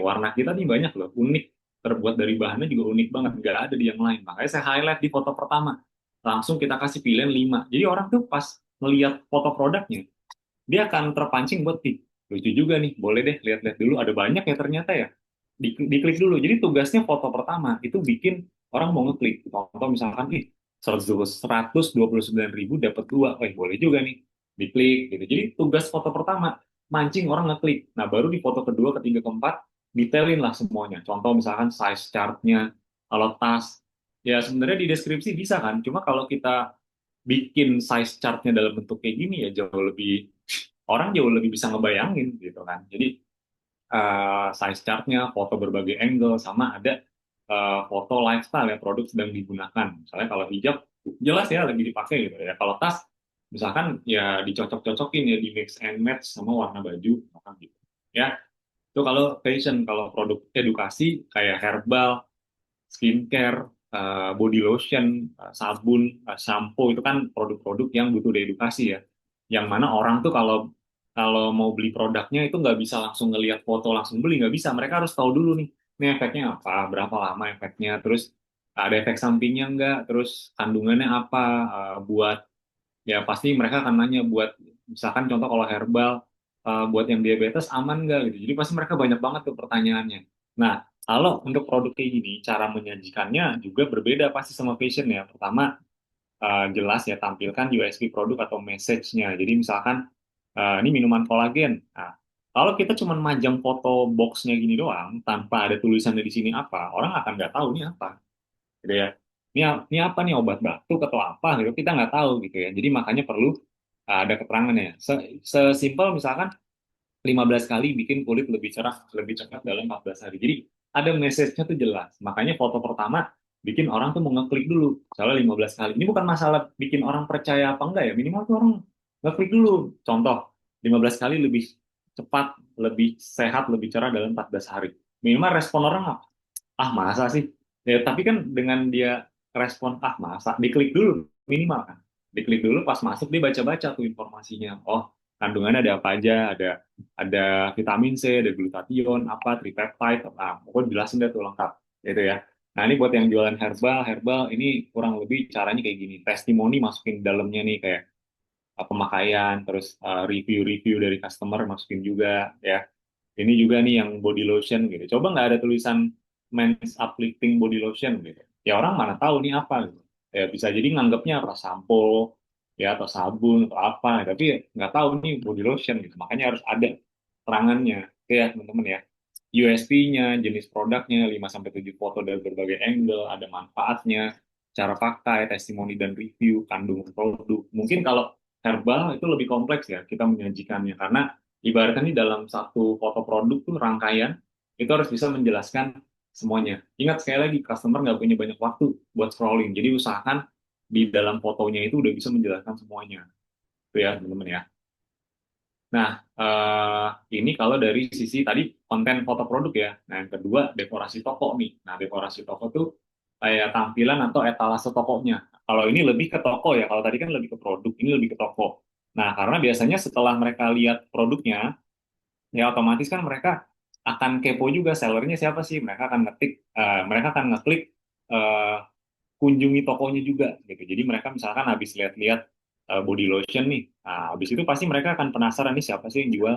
warna kita nih banyak loh, unik, terbuat dari bahannya juga unik banget, nggak ada di yang lain. Makanya saya highlight di foto pertama. Langsung kita kasih pilihan 5. Jadi orang tuh pas melihat foto produknya, dia akan terpancing buat, ih, lucu juga nih, boleh deh lihat-lihat dulu, ada banyak ya ternyata ya. Diklik dulu. Jadi tugasnya foto pertama itu bikin orang mau ngeklik. Contoh misalkan, ih, 129.000 dapat dua, boleh juga nih, diklik gitu. Jadi tugas foto pertama mancing orang ngeklik. Nah, baru di foto kedua, ketiga, keempat detailin lah semuanya. Contoh misalkan size chartnya, kalau tas, ya sebenarnya di deskripsi bisa kan. Cuma kalau kita bikin size chartnya dalam bentuk kayak gini ya jauh lebih bisa ngebayangin gitu kan. Jadi size chartnya, foto berbagai angle, sama ada foto lifestyle ya, produk sedang digunakan. Misalnya kalau hijab, jelas ya lagi dipakai gitu ya. Kalau tas, misalkan ya dicocok-cocokin ya, di mix and match sama warna baju, misalkan gitu. Ya, itu kalau fashion. Kalau produk edukasi kayak herbal, skincare, body lotion, sabun, shampoo, itu kan produk-produk yang butuh diedukasi ya. Yang mana orang tuh kalau kalau mau beli produknya itu nggak bisa langsung ngelihat foto langsung beli, nggak bisa. Mereka harus tahu dulu nih, ini efeknya apa, berapa lama efeknya, terus ada efek sampingnya nggak, terus kandungannya apa, buat ya pasti mereka akan nanya buat misalkan contoh kalau herbal, buat yang diabetes aman nggak gitu. Jadi pasti mereka banyak banget tuh pertanyaannya. Nah, kalau untuk produk kayak gini, cara menyajikannya juga berbeda pasti sama fashion ya. Pertama, jelas ya tampilkan USP produk atau message-nya. Jadi misalkan ini minuman kolagen. Nah, kalau kita cuma majang foto boxnya gini doang, tanpa ada tulisannya di sini apa, orang akan nggak tahu ini apa, gitu ya. Ini apa nih, obat batuk atau apa gitu, kita nggak tahu gitu ya. Jadi makanya perlu ada keterangannya. Sesimpel misalkan 15 kali bikin kulit lebih cerah, lebih cepat dalam 14 hari. Jadi ada message-nya tuh jelas. Makanya foto pertama bikin orang tuh mau ngeklik dulu. Soalnya 15 kali. Ini bukan masalah bikin orang percaya apa enggak ya. Minimal tuh orang ngeklik dulu. Contoh, 15 kali lebih cepat, lebih sehat, lebih cerah dalam 14 hari. Minimal respon orang apa? Ah masa sih? Ya, tapi kan dengan dia respon ah masa, diklik dulu minimal kan. Diklik dulu pas masuk dia baca-baca tuh informasinya. Oh, kandungannya ada apa aja, ada vitamin C, ada glutathione, apa tripeptide, pokoknya jelasin deh tuh lengkap, gitu ya. Nah ini buat yang jualan herbal, herbal ini kurang lebih caranya kayak gini. Testimoni masukin dalamnya nih kayak pemakaian, terus review-review dari customer masukin juga ya. Ini juga nih yang body lotion gitu. Coba nggak ada tulisan men's uplifting body lotion gitu. Ya orang mana tahu nih apa gitu. Ya bisa jadi nganggapnya apa sampo ya atau sabun atau apa, tapi nggak tahu nih body lotion gitu. Makanya harus ada terangannya. Oke ya teman-teman ya. USP-nya, jenis produknya, 5 sampai 7 foto dari berbagai angle, ada manfaatnya, cara pakai, testimoni dan review, kandungan produk. Mungkin kalau herbal itu lebih kompleks ya kita menyajikannya karena ibaratnya nih dalam satu foto produk tuh rangkaian itu harus bisa menjelaskan semuanya. Ingat sekali lagi customer nggak punya banyak waktu buat scrolling, jadi usahakan di dalam fotonya itu udah bisa menjelaskan semuanya. Itu ya teman-teman ya. Nah, ini kalau dari sisi tadi konten foto produk ya. Nah, yang kedua dekorasi toko nih. Nah, dekorasi toko tuh kayak tampilan atau etalase tokonya. Kalau ini lebih ke toko ya. Kalau tadi kan lebih ke produk, ini lebih ke toko. Nah, karena biasanya setelah mereka lihat produknya, ya otomatis kan mereka akan kepo juga sellernya siapa sih. Mereka akan ngeklik eh, kunjungi tokonya juga gitu. Jadi mereka misalkan habis lihat-lihat body lotion nih, nah, habis itu pasti mereka akan penasaran nih siapa sih yang jual,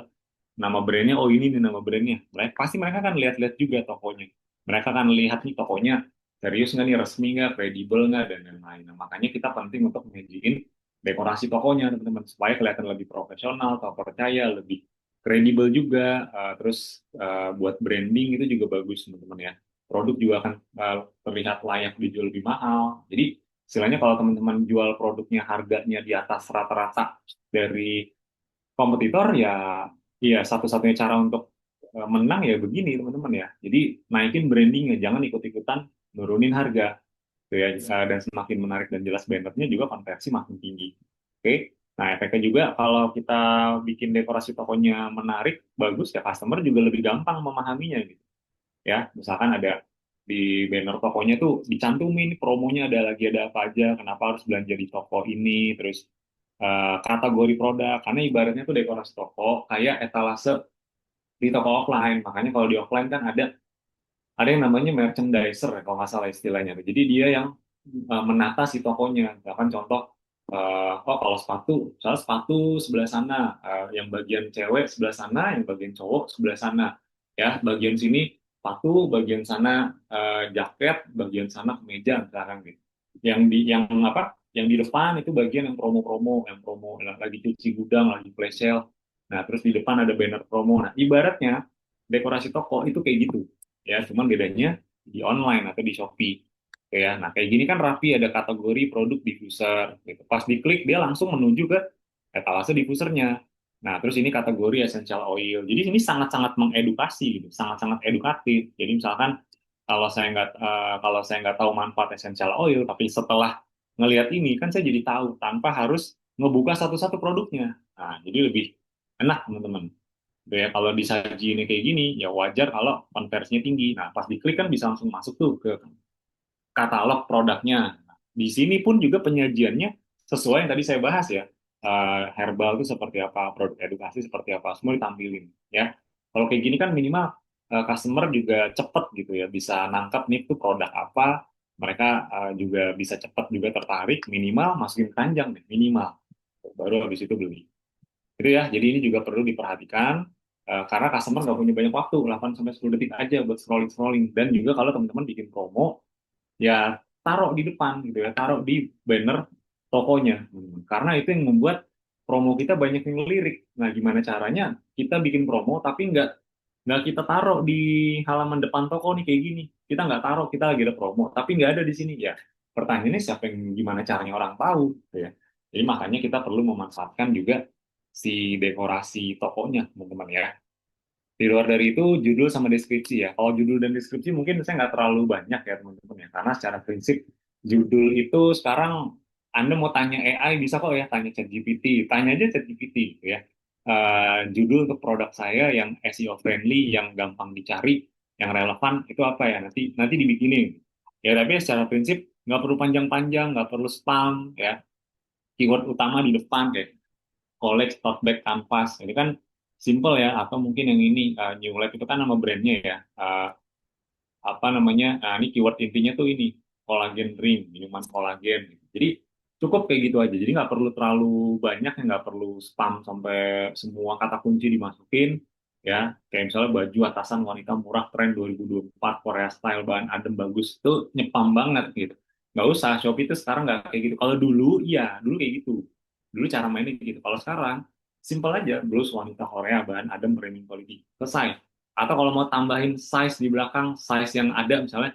nama brandnya, oh ini nih nama brandnya. Mereka akan lihat-lihat juga tokonya. Mereka akan lihat nih tokonya serius nggak nih, resmi nggak, kredibel nggak, dan lain-lain. Nah, makanya kita penting untuk menyajiin dekorasi tokonya teman-teman supaya kelihatan lebih profesional, terpercaya, lebih kredibel juga. Terus buat branding itu juga bagus teman-teman ya. Produk juga akan terlihat layak dijual lebih mahal. Jadi istilahnya kalau teman-teman jual produknya harganya di atas rata-rata dari kompetitor ya, iya satu-satunya cara untuk menang ya begini teman-teman ya. Jadi naikin brandingnya, jangan ikut-ikutan nurunin harga, gitu ya. Dan semakin menarik dan jelas bannernya juga konversi makin tinggi. Oke. Nah, efeknya juga kalau kita bikin dekorasi tokonya menarik, bagus ya, customer juga lebih gampang memahaminya gitu. Ya, misalkan ada di banner tokonya tuh dicantumin promonya ada apa aja, kenapa harus belanja di toko ini, terus kategori produk, karena ibaratnya tuh dekorasi toko kayak etalase di toko offline. Makanya kalau di offline kan ada yang namanya merchandiser ya, kalau nggak salah istilahnya. Jadi dia yang menata si tokonya. Misalkan contoh, oh kalau sepatu, misalnya sepatu sebelah sana, yang bagian cewek sebelah sana, yang bagian cowok sebelah sana. Ya, bagian sini sepatu, bagian sana jaket, bagian sana kemeja misalkan gitu. Yang apa? Yang di depan itu bagian yang promo-promo, yang promo lagi cuci gudang, lagi flash sale. Nah, terus di depan ada banner promo. Nah, ibaratnya dekorasi toko itu kayak gitu ya, cuman bedanya di online atau di Shopee ya. Nah kayak gini kan rapi, ada kategori produk diffuser gitu, pas diklik dia langsung menuju ke etalase diffusernya. Nah terus ini kategori essential oil, jadi ini sangat-sangat mengedukasi gitu, sangat-sangat edukatif. Jadi misalkan kalau saya nggak tahu manfaat essential oil, tapi setelah ngelihat ini kan saya jadi tahu tanpa harus ngebuka satu-satu produknya. Nah jadi lebih enak teman-teman. Ya, kalau disaji ini kayak gini, ya wajar kalau konversinya tinggi. Nah, pas diklik kan bisa langsung masuk tuh ke katalog produknya. Di sini pun juga penyajiannya sesuai yang tadi saya bahas ya. Herbal itu seperti apa, produk edukasi seperti apa, semua ditampilin. Ya, kalau kayak gini kan minimal customer juga cepet gitu ya, bisa nangkep nih tuh produk apa. Mereka juga bisa cepet juga tertarik, minimal masukin keranjang nih, minimal. Baru habis itu beli. Itu ya, jadi ini juga perlu diperhatikan karena customer nggak punya banyak waktu, 8 sampai 10 detik aja buat scrolling-scrolling. Dan juga kalau teman-teman bikin promo, ya taruh di depan gitu ya, taruh di banner tokonya. Karena itu yang membuat promo kita banyak yang ngelirik. Nah, gimana caranya kita bikin promo tapi nggak kita taruh di halaman depan toko nih kayak gini. Kita nggak taruh kita lagi ada promo, tapi nggak ada di sini ya. Pertanyaannya siapa yang gimana caranya orang tahu, gitu ya. Jadi makanya kita perlu memanfaatkan juga si dekorasi tokonya, teman-teman ya. Di luar dari itu, judul sama deskripsi ya. Kalau judul dan deskripsi mungkin saya nggak terlalu banyak ya teman-teman ya. Karena secara prinsip judul itu sekarang Anda mau tanya AI bisa kok ya, tanya ChatGPT. Tanya aja ChatGPT gitu ya. Judul untuk produk saya yang SEO friendly, yang gampang dicari, yang relevan, itu apa ya? Nanti nanti dibikinin. Ya tapi secara prinsip nggak perlu panjang-panjang, nggak perlu spam ya. Keyword utama di depan kayak college, tote bag, kanvas. Ini kan simple ya, atau mungkin yang ini New Life itu kan nama brandnya ya. Apa namanya? Nah, ini keyword intinya tuh ini collagen drink, minuman kolagen. Jadi cukup kayak gitu aja. Jadi nggak perlu terlalu banyak, ya nggak perlu spam sampai semua kata kunci dimasukin. Ya, kayak misalnya baju atasan wanita murah tren 2024 Korea style bahan adem bagus itu nyepam banget gitu. Nggak usah, Shopee itu sekarang nggak kayak gitu. Kalau dulu, iya, dulu kayak gitu. Dulu cara mainnya gitu. Kalau sekarang, simple aja, blus wanita Korea bahan adem premium quality. Selesai. Atau kalau mau tambahin size di belakang, size yang ada misalnya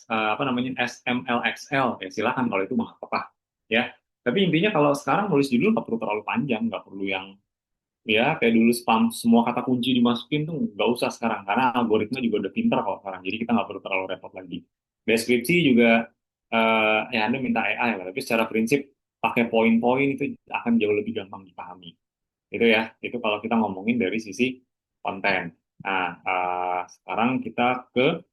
apa namanya S, M, L, XL, ya silakan kalau itu mah apa ya. Tapi intinya kalau sekarang nulis judul nggak perlu terlalu panjang, nggak perlu yang ya kayak dulu spam semua kata kunci dimasukin tuh nggak usah sekarang karena algoritma juga udah pinter kok sekarang. Jadi kita nggak perlu terlalu repot lagi. Deskripsi juga ya Anda minta AI lah, tapi secara prinsip pakai poin-poin itu akan jauh lebih gampang dipahami. Itu ya, itu kalau kita ngomongin dari sisi konten. Nah, sekarang kita ke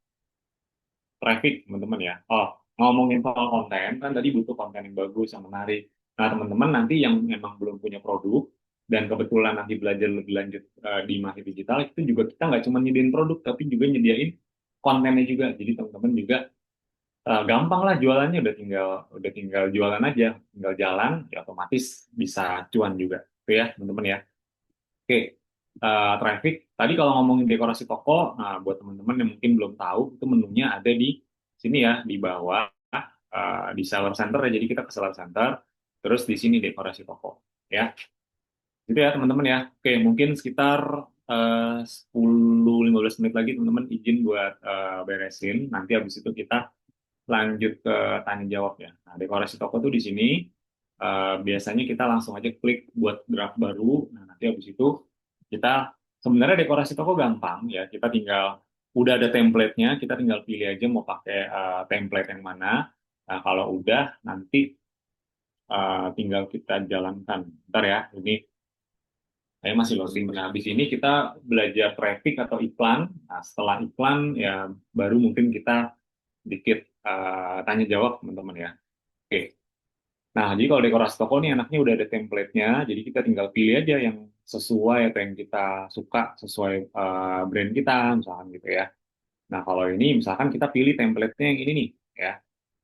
traffic, teman-teman ya. Oh, ngomongin soal konten, kan tadi butuh konten yang bagus, yang menarik. Nah, teman-teman nanti yang memang belum punya produk, dan kebetulan nanti belajar lebih lanjut di Mahir Digital, itu juga kita nggak cuma nyediain produk, tapi juga nyediain kontennya juga. Jadi teman-teman juga gampang lah jualannya, udah tinggal jualan aja, tinggal jalan, ya otomatis bisa cuan juga. Itu ya, teman-teman ya. Oke, traffic. Tadi kalau ngomongin dekorasi toko, nah buat teman-teman yang mungkin belum tahu, itu menunya ada di sini ya, di bawah, di seller center ya. Jadi kita ke seller center, terus di sini dekorasi toko, ya. Gitu ya teman-teman ya. Oke, mungkin sekitar 10-15 menit lagi teman-teman izin buat beresin. Nanti habis itu kita lanjut ke tanya jawab ya. Nah, dekorasi toko tuh di sini. Biasanya kita langsung aja klik buat draft baru. Nah, nanti habis itu kita sebenarnya dekorasi toko gampang ya. Kita tinggal udah ada template-nya, kita tinggal pilih aja mau pakai template yang mana. Nah, kalau udah nanti tinggal kita jalankan. Bentar ya, ini saya masih loading. Nah, habis ini kita belajar traffic atau iklan. Nah, setelah iklan ya baru mungkin kita dikit tanya jawab teman-teman ya. Oke. Nah, jadi kalau dekorasi toko nih enaknya udah ada template-nya, jadi kita tinggal pilih aja yang sesuai atau yang kita suka, sesuai brand kita, misalkan gitu ya. Nah, kalau ini misalkan kita pilih template-nya yang ini nih, ya.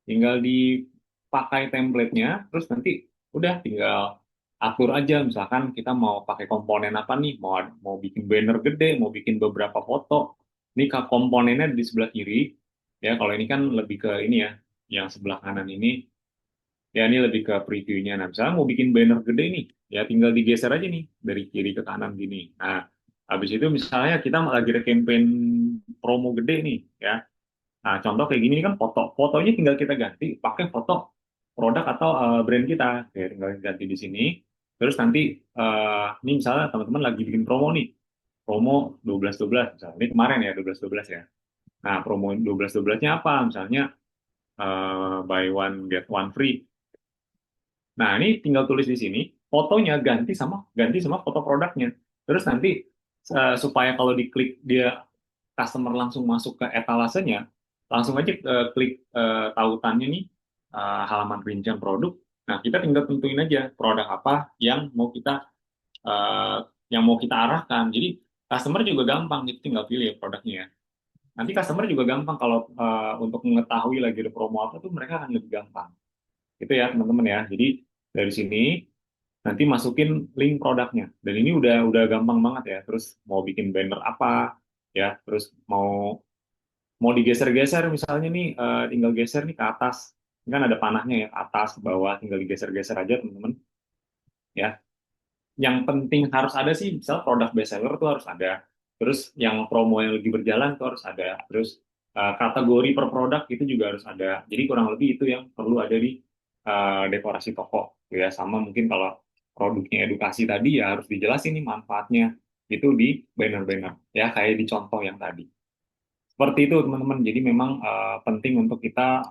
Tinggal dipakai template-nya, terus nanti udah tinggal atur aja, misalkan kita mau pakai komponen apa nih, mau bikin banner gede, mau bikin beberapa foto. Ini komponennya di sebelah kiri, ya. Kalau ini kan lebih ke ini ya, yang sebelah kanan ini ya ini lebih ke previewnya. Nah, misalnya mau bikin banner gede nih, ya tinggal digeser aja nih dari kiri ke kanan gini. Nah, habis itu misalnya kita lagi ada campaign promo gede nih, ya. Nah, contoh kayak gini kan fotonya tinggal kita ganti pakai foto produk atau brand kita. Ya, tinggal ganti di sini. Terus nanti ini misalnya teman-teman lagi bikin promo nih, promo 12-12 misalnya. Ini kemarin ya 12-12 ya. Nah, promo 12-12-nya apa? Misalnya buy one get one free. Nah, ini tinggal tulis di sini, fotonya ganti sama foto produknya. Terus nanti supaya kalau diklik dia customer langsung masuk ke etalasenya, langsung aja klik tautannya nih halaman rincian produk. Nah, kita tinggal tentuin aja produk apa eh, yang mau kita arahkan. Jadi customer juga gampang, itu tinggal pilih produknya ya. Nanti customer juga gampang kalau untuk mengetahui lagi ada promo apa tuh mereka akan lebih gampang. Itu ya teman-teman ya. Jadi dari sini nanti masukin link produknya. Dan ini udah gampang banget ya. Terus mau bikin banner apa ya, terus mau mau digeser-geser misalnya nih tinggal geser nih ke atas. Ini kan ada panahnya ya, atas ke bawah tinggal digeser-geser aja teman-teman ya. yang penting harus ada sih, misal produk best seller tuh harus ada. Terus yang promo yang lagi berjalan tuh harus ada. Terus kategori per produk itu juga harus ada. Jadi kurang lebih itu yang perlu ada di dekorasi toko. Ya, sama mungkin kalau produknya edukasi tadi ya harus dijelasin nih manfaatnya itu di banner-banner. Ya, kayak di contoh yang tadi. Seperti itu teman-teman. Jadi memang penting untuk kita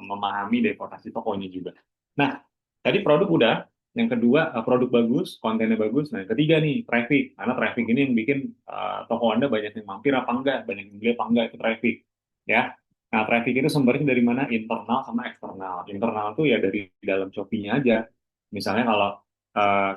memahami dekorasi tokonya juga. Nah, tadi produk udah. Yang kedua produk bagus, kontennya bagus. Nah, yang ketiga nih traffic. Karena traffic ini yang bikin toko Anda banyak yang mampir apa enggak, banyak yang beli apa enggak itu traffic. Ya. Nah, traffic itu sumbernya dari mana? Internal sama eksternal. Internal tuh ya dari dalam Shopee-nya aja. Misalnya kalau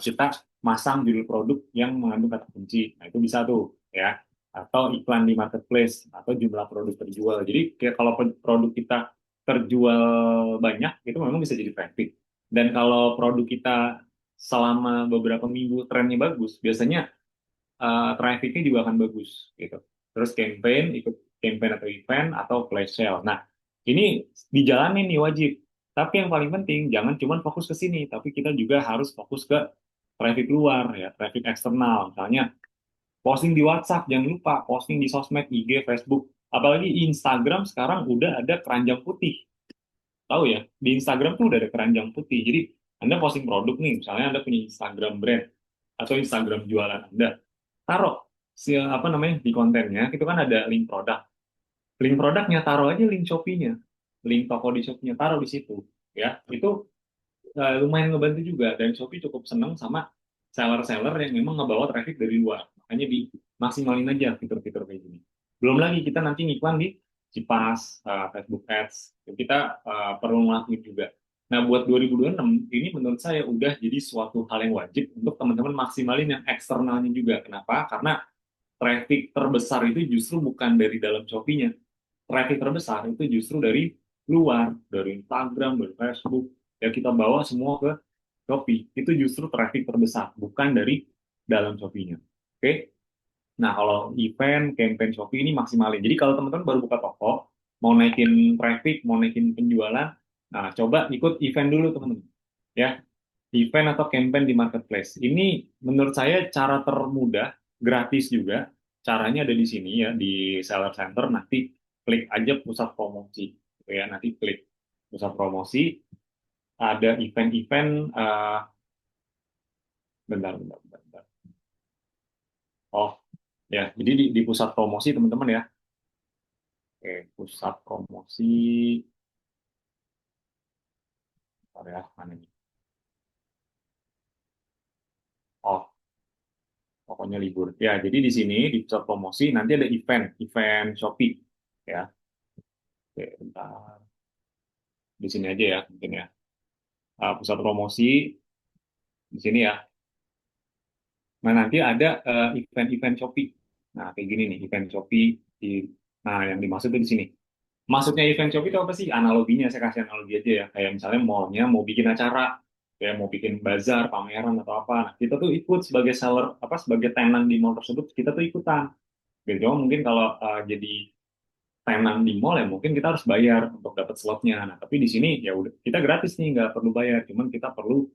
kita masang judul produk yang mengandung kata kunci, nah itu bisa tuh ya atau iklan di marketplace atau jumlah produk terjual. Jadi kayak kalau produk kita terjual banyak itu memang bisa jadi traffic. Dan kalau produk kita selama beberapa minggu trennya bagus, biasanya trafficnya juga akan bagus gitu. Terus campaign, ikut campaign atau event atau flash sale. Nah, ini dijalanin nih wajib. Tapi yang paling penting jangan cuma fokus ke sini, tapi kita juga harus fokus ke traffic luar ya, traffic eksternal. Misalnya posting di WhatsApp, jangan lupa posting di sosmed, IG, Facebook. Apalagi Instagram sekarang udah ada keranjang putih. Tahu ya, di Instagram tuh udah ada keranjang putih. Jadi Anda posting produk nih, misalnya Anda punya Instagram brand atau Instagram jualan Anda, taruh apa namanya di kontennya, itu kan ada link produk. Link produknya taruh aja link Shopee-nya, link toko di Shopee-nya taruh di situ. Ya, itu lumayan ngebantu juga dan Shopee cukup seneng sama seller-seller yang memang ngebawa traffic dari luar. Makanya dimaksimalin aja fitur-fitur kayak gini. Belum lagi kita nanti ngiklan di Cipas, Facebook Ads, kita perlu ngelakuin juga. Nah, buat 2026 ini menurut saya udah jadi suatu hal yang wajib untuk teman-teman maksimalin yang eksternalnya juga. Kenapa? Karena traffic terbesar itu justru bukan dari dalam Shopee-nya. Traffic terbesar itu justru dari luar, dari Instagram, dari Facebook. Ya kita bawa semua ke Shopee. Itu justru traffic terbesar, bukan dari dalam Shopee-nya. Oke? Nah, kalau event, campaign Shopee ini maksimalin. Jadi kalau teman-teman baru buka toko, mau naikin traffic, mau naikin penjualan, nah coba ikut event dulu teman-teman. Ya, event atau campaign di marketplace. Ini menurut saya cara termudah, gratis juga. Caranya ada di sini ya, di Seller Center. Nanti klik aja pusat promosi. Gitu ya, nanti klik pusat promosi. Ada event-event, bentar, bentar, bentar, bentar. Oh, ya, jadi di pusat promosi teman-teman ya. Oke, pusat promosi. Bentar ya, mana nih? Oh, pokoknya libur. Ya, jadi di sini di pusat promosi nanti ada event Shopee. Ya, oke, bentar. Di sini aja ya mungkin ya. Pusat promosi di sini ya. Nah, nanti ada event-event Shopee. Nah, kayak gini nih, event Shopee nah yang dimaksud itu di sini. Maksudnya event Shopee itu apa sih? Analoginya saya kasih analogi aja ya. Kayak misalnya mallnya mau bikin acara, kayak mau bikin bazar, pameran atau apa. Nah, kita tuh ikut sebagai seller apa sebagai tenan di mall tersebut, kita tuh ikutan. Gitu. Cuma mungkin kalau jadi tenan di mall ya mungkin kita harus bayar untuk dapat slotnya. Nah, tapi di sini ya udah kita gratis nih, nggak perlu bayar. Cuman kita perlu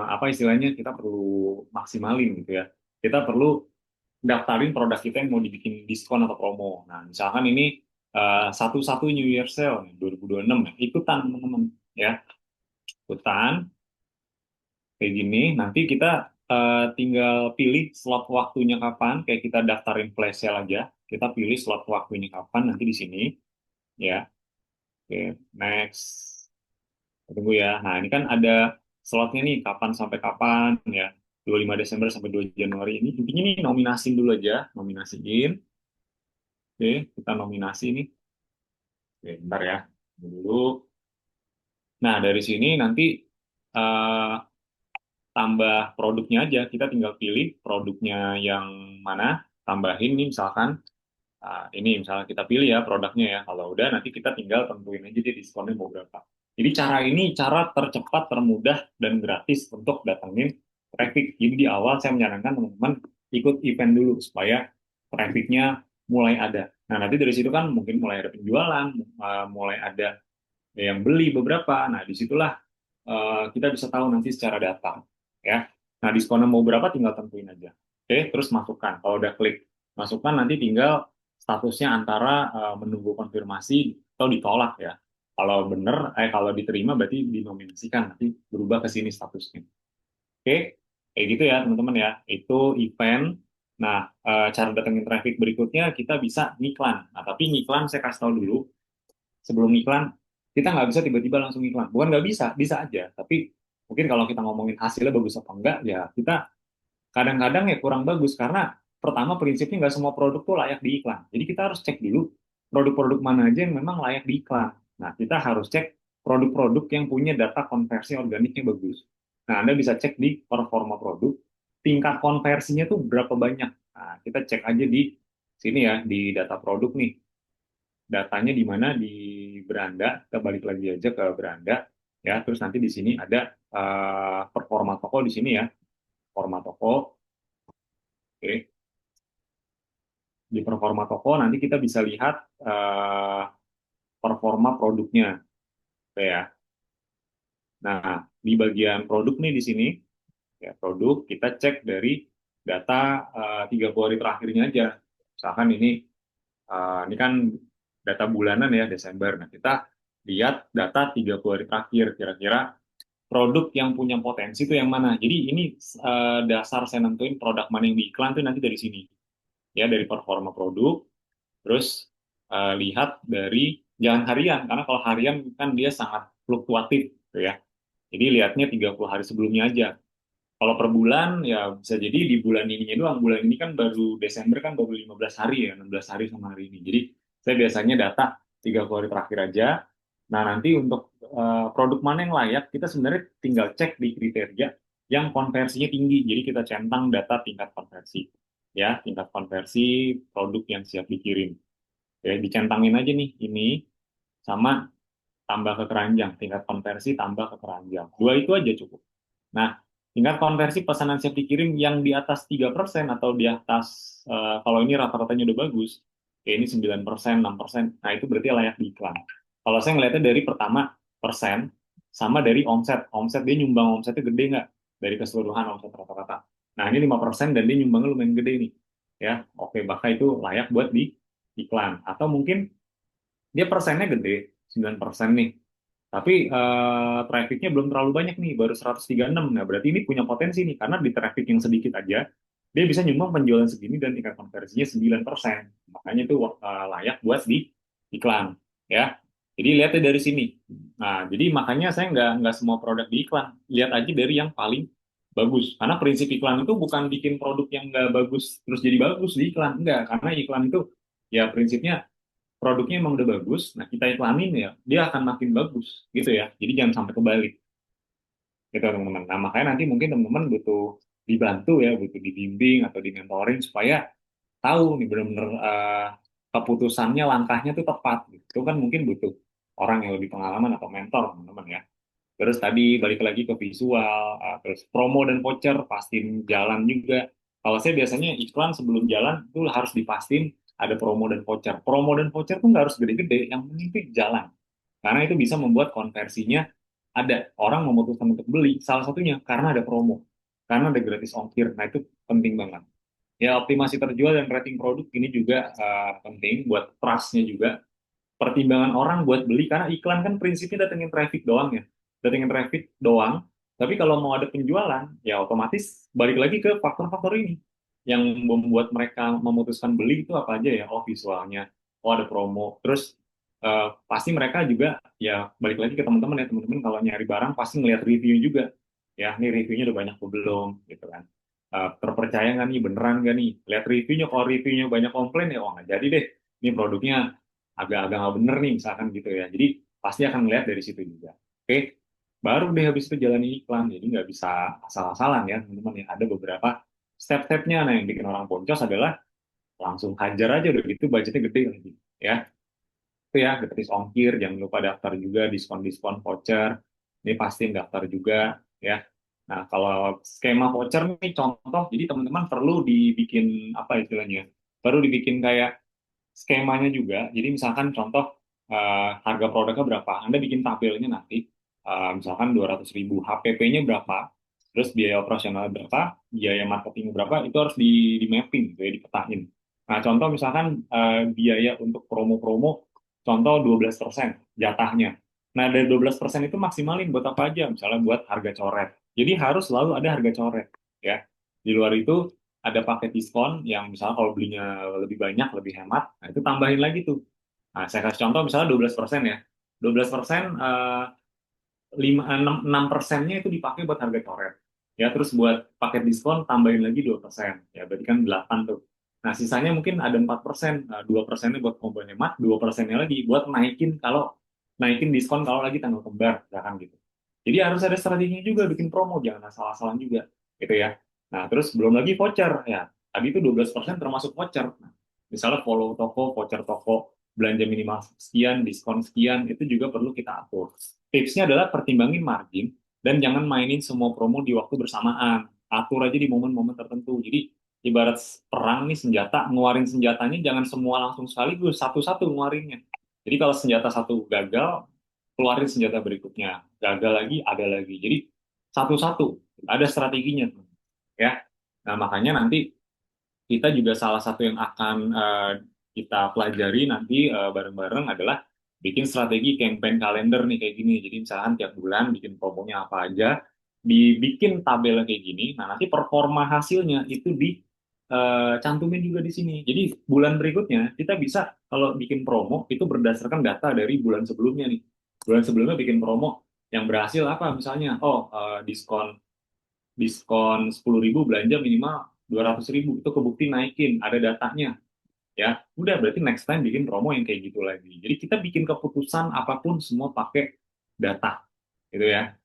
apa istilahnya kita perlu maksimalin gitu ya. Kita perlu daftarin produk kita yang mau dibikin diskon atau promo. Nah, misalkan ini satu-satu New Year Sale nih, 2026 ya, ikutan teman-teman ya, ikutan kayak gini. Nanti kita tinggal pilih slot waktunya kapan, kayak kita daftarin flash sale aja. Kita pilih slot waktunya kapan nanti di sini ya. Oke, next. Tunggu ya. Nah, ini kan ada slotnya nih, kapan sampai kapan ya. 25 Desember sampai 2 Januari ini. Intinya nih nominasin dulu aja, nominasiin. Oke, kita nominasi nih. Oke, bentar ya. Dulu. Nah, dari sini nanti eh, tambah produknya aja. Kita tinggal pilih produknya yang mana, tambahin nih misalkan. Ini misalnya kita pilih ya produknya ya. Kalau udah nanti kita tinggal tentuin aja di diskonnya mau berapa. Jadi cara ini cara tercepat, termudah, dan gratis untuk datangin traffic. Jadi di awal saya menyarankan teman-teman ikut event dulu supaya trafficnya mulai ada. Nah nanti dari situ kan mungkin mulai ada penjualan, mulai ada yang beli beberapa. Nah disitulah kita bisa tahu nanti secara data. Ya. Nah, diskonnya mau berapa tinggal tentuin aja. Oke, terus masukkan. Kalau udah klik masukkan, nanti tinggal statusnya antara menunggu konfirmasi atau ditolak ya. Kalau diterima berarti dinominasikan, nanti berubah ke sini statusnya. Oke, kayak gitu ya teman-teman ya. Itu event. Nah, cara datengin traffic berikutnya kita bisa ngiklan. Nah, tapi ngiklan saya kasih tahu dulu, sebelum iklan, kita nggak bisa tiba-tiba langsung iklan. Bukan nggak bisa, bisa aja. Tapi mungkin kalau kita ngomongin hasilnya bagus apa enggak, ya kita kadang-kadang ya kurang bagus. Karena pertama prinsipnya nggak semua produk tuh layak diiklan. Jadi kita harus cek dulu produk-produk mana aja yang memang layak diiklan. Nah, kita harus cek produk-produk yang punya data konversi organiknya bagus. Nah, Anda bisa cek di performa produk, tingkat konversinya tuh berapa banyak. Nah, kita cek aja di sini ya, di data produk nih, datanya di mana di beranda, kita balik lagi aja ke beranda ya, terus nanti di sini ada performa toko di sini ya, performa toko. Oke, di performa toko nanti kita bisa lihat performa produknya, oke ya. Nah, di bagian produk nih di sini ya, produk kita cek dari data 30 hari terakhirnya aja. Misalkan ini kan data bulanan ya, Desember. Nah, kita lihat data 30 hari terakhir, kira-kira produk yang punya potensi itu yang mana. Jadi ini dasar saya nentuin produk mana yang diiklan tuh nanti dari sini. Ya, dari performa produk, terus lihat dari jangan harian, karena kalau harian kan dia sangat fluktuatif gitu ya. Jadi lihatnya 30 hari sebelumnya aja. Kalau per bulan ya bisa jadi di bulan ininya doang. Bulan ini kan baru Desember kan baru 15 hari ya, 16 hari sama hari ini. Jadi saya biasanya data 30 hari terakhir aja. Nah, nanti untuk produk mana yang layak, kita sebenarnya tinggal cek di kriteria yang konversinya tinggi. Jadi kita centang data tingkat konversi. Ya, tingkat konversi produk yang siap dikirim. Ya, dicentangin aja nih ini sama tambah ke keranjang, tingkat konversi tambah ke keranjang. Dua itu aja cukup. Nah, tingkat konversi pesanan siap dikirim yang di atas 3% atau di atas, kalau ini rata-ratanya udah bagus, kayak ini 9%, 6%, nah itu berarti layak diiklan. Kalau saya ngelihatnya dari pertama, persen, sama dari omset. Omset dia nyumbang omsetnya gede nggak? Dari keseluruhan omset rata-rata. Nah, ini 5% dan dia nyumbangnya lumayan gede nih. Ya, oke, bahkan itu layak buat di iklan. Atau mungkin dia persennya gede, 9% nih. Tapi trafficnya belum terlalu banyak nih, baru 136. Nah, berarti ini punya potensi nih, karena di traffic yang sedikit aja, dia bisa nyumbang penjualan segini dan tingkat konversinya 9%. Makanya itu layak buat di iklan. Ya. Jadi lihatnya dari sini. Nah, jadi makanya saya nggak semua produk di iklan. Lihat aja dari yang paling bagus. Karena prinsip iklan itu bukan bikin produk yang nggak bagus terus jadi bagus di iklan. Enggak, karena iklan itu ya prinsipnya produknya emang udah bagus, nah kita iklanin ya, dia akan makin bagus gitu ya. Jadi jangan sampai kebalik gitu teman-teman. Nah makanya nanti mungkin teman-teman butuh dibantu ya, butuh dibimbing atau di mentoring supaya tahu nih benar-benar keputusannya, langkahnya tuh tepat. Gitu. Itu kan mungkin butuh orang yang lebih pengalaman atau mentor teman-teman ya. Terus tadi balik lagi ke visual, terus promo dan voucher pastiin jalan juga. Kalau saya biasanya iklan sebelum jalan itu harus dipastiin ada promo dan voucher. Promo dan voucher tuh nggak harus gede-gede, yang penting itu jalan. Karena itu bisa membuat konversinya ada. Orang memutuskan untuk beli, salah satunya karena ada promo. Karena ada gratis ongkir. Nah itu penting banget. Ya optimasi terjual dan rating produk ini juga penting buat trust-nya juga, pertimbangan orang buat beli, karena iklan kan prinsipnya datengin traffic doang ya, datengin traffic doang. Tapi kalau mau ada penjualan ya otomatis balik lagi ke faktor-faktor ini yang membuat mereka memutuskan beli itu apa aja ya. Oh visualnya, oh ada promo, terus pasti mereka juga ya balik lagi ke teman-teman ya, teman-teman kalau nyari barang pasti ngelihat review juga ya, ini reviewnya udah banyak atau belum gitu kan. Terpercaya nggak nih, beneran nggak nih, lihat reviewnya, kalau reviewnya banyak komplain ya oh nggak jadi deh, ini produknya agak-agak nggak bener nih misalkan gitu ya. Jadi pasti akan melihat dari situ juga. Oke, baru deh habis itu jalani iklan. Jadi nggak bisa asal-asalan ya teman-teman ya. Ada beberapa step-stepnya. Nah yang bikin orang boncos adalah langsung hajar aja udah gitu budgetnya gede lagi. Ya, itu ya gratis ongkir. Jangan lupa daftar juga diskon-diskon voucher. Ini pasti daftar juga ya. Nah kalau skema voucher nih contoh, jadi teman-teman perlu dibikin apa istilahnya? Perlu dibikin kayak skemanya juga. Jadi misalkan contoh harga produknya berapa, Anda bikin tabelnya nanti, misalkan 200.000, HPP-nya berapa, terus biaya operasional berapa, biaya marketing berapa, itu harus di mapping gitu ya, dipetain. Nah, contoh misalkan biaya untuk promo-promo, contoh 12% jatahnya. Nah, dari 12% itu maksimalin buat apa aja? Misalnya buat harga coret. Jadi harus selalu ada harga coret, ya. Di luar itu ada paket diskon yang misalnya kalau belinya lebih banyak, lebih hemat, nah itu tambahin lagi tuh. Nah, saya kasih contoh misalnya 12% ya. 12% 6 persennya itu dipakai buat harga coret. Ya, terus buat paket diskon tambahin lagi 2%. Ya, berarti kan 8 tuh. Nah, sisanya mungkin ada 4%. Nah, 2%-nya buat combo hemat, 2%-nya lagi buat naikin diskon kalau lagi tanggal kembar, misalkan gitu. Jadi harus ada strateginya juga bikin promo, jangan asal-asalan juga, gitu ya. Nah, terus belum lagi voucher, ya. Tadi itu 12% termasuk voucher. Nah, misalnya follow toko, voucher toko, belanja minimal sekian, diskon sekian, itu juga perlu kita atur. Tipsnya adalah pertimbangin margin dan jangan mainin semua promo di waktu bersamaan. Atur aja di momen-momen tertentu. Jadi ibarat perang nih senjata, ngeluarin senjatanya jangan semua langsung sekaligus, satu-satu ngeluarinnya. Jadi kalau senjata satu gagal, keluarin senjata berikutnya. Gagal lagi, ada lagi. Jadi satu-satu, ada strateginya. Ya. Nah, makanya nanti kita juga salah satu yang akan kita pelajari nanti bareng-bareng adalah bikin strategi campaign kalender nih kayak gini. Jadi misalkan tiap bulan bikin promonya apa aja, dibikin tabel kayak gini. Nah, nanti performa hasilnya itu cantumin juga di sini. Jadi bulan berikutnya kita bisa kalau bikin promo itu berdasarkan data dari bulan sebelumnya nih. Bulan sebelumnya bikin promo yang berhasil apa misalnya? Oh, diskon diskon 10.000 belanja minimal 200.000 itu kebukti naikin ada datanya ya udah berarti next time bikin promo yang kayak gitu lagi jadi kita bikin keputusan apapun semua pakai data gitu ya.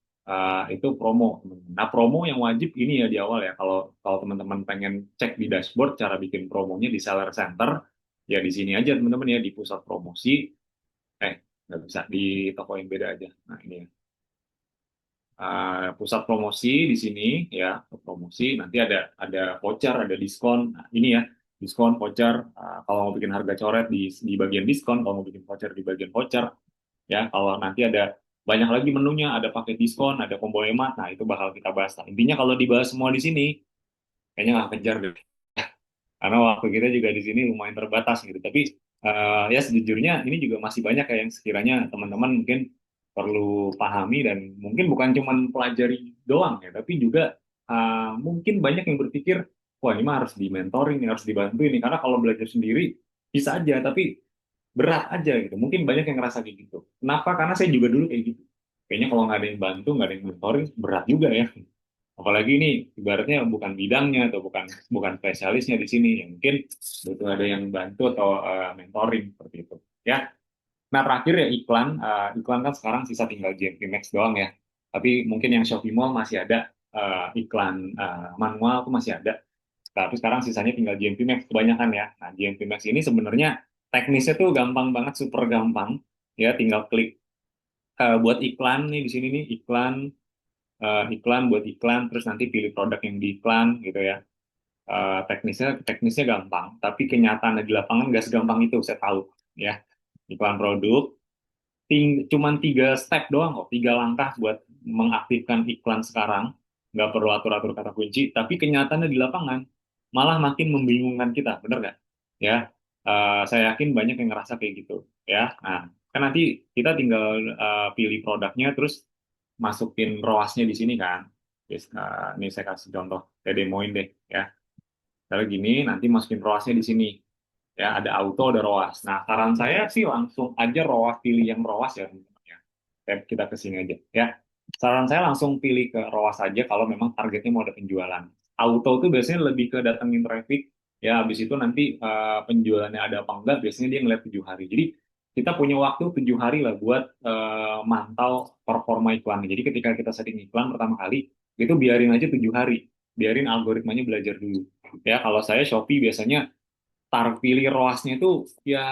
Itu promo. Nah promo yang wajib ini ya di awal ya kalau kalau teman-teman pengen cek di dashboard cara bikin promonya di seller center ya di sini aja teman-teman ya di pusat promosi nggak bisa di toko yang beda aja nah ini ya. Pusat promosi di sini ya promosi nanti ada voucher ada diskon nah, ini ya diskon voucher kalau mau bikin harga coret di bagian diskon kalau mau bikin voucher di bagian voucher ya kalau nanti ada banyak lagi menunya ada paket diskon ada combo hemat nah itu bakal kita bahas nah, intinya kalau dibahas semua di sini kayaknya nggak kejar deh karena waktu kita juga di sini lumayan terbatas gitu. Tapi ya sejujurnya ini juga masih banyak ya yang sekiranya teman-teman mungkin perlu pahami dan mungkin bukan cuma pelajari doang ya, tapi juga mungkin banyak yang berpikir, wah ini mah harus di mentoring, harus dibantu ini karena kalau belajar sendiri bisa aja, tapi berat aja gitu. Mungkin banyak yang ngerasa kayak gitu. Kenapa? Karena saya juga dulu kayak gitu. Kayaknya kalau nggak ada yang bantu, nggak ada yang mentoring, berat juga ya. Apalagi ini ibaratnya bukan bidangnya atau bukan bukan spesialisnya di sini, yang mungkin butuh ada yang bantu atau mentoring seperti itu. Ya, nah terakhir ya iklan, iklan kan sekarang sisa tinggal GMP Max doang ya. Tapi mungkin yang Shopee Mall masih ada iklan manual tuh masih ada. Tapi sekarang sisanya tinggal GMP Max kebanyakan ya. Nah GMP Max ini sebenarnya teknisnya tuh gampang banget, super gampang. Ya tinggal klik buat iklan nih di sini nih iklan iklan buat iklan terus nanti pilih produk yang di iklan gitu ya. Teknisnya gampang tapi kenyataannya di lapangan gak segampang itu saya tahu ya iklan produk cuman 3 step doang kok 3 langkah buat mengaktifkan iklan sekarang nggak perlu atur-atur kata kunci tapi kenyataannya di lapangan malah makin membingungkan kita bener nggak ya. Saya yakin banyak yang ngerasa kayak gitu ya nah kan nanti kita tinggal pilih produknya terus masukin ROAS-nya di sini kan. Yes, ini saya kasih contoh, saya demoin deh ya. Kalau gini, nanti masukin ROAS-nya di sini. Ya, ada auto, ada ROAS. Nah, saran saya sih langsung aja ROAS, pilih yang ROAS ya, teman-teman ya. Kita ke sini aja ya. Saran saya langsung pilih ke ROAS aja kalau memang targetnya mau ada penjualan. Auto itu biasanya lebih ke datengin traffic, ya habis itu nanti penjualannya ada apa enggak, biasanya dia ngeliat 7 hari. Jadi kita punya waktu 7 hari lah buat mantau performa iklan. Jadi ketika kita setting iklan pertama kali, itu biarin aja 7 hari, biarin algoritmanya belajar dulu. Ya kalau saya Shopee biasanya pilih ROAS-nya itu ya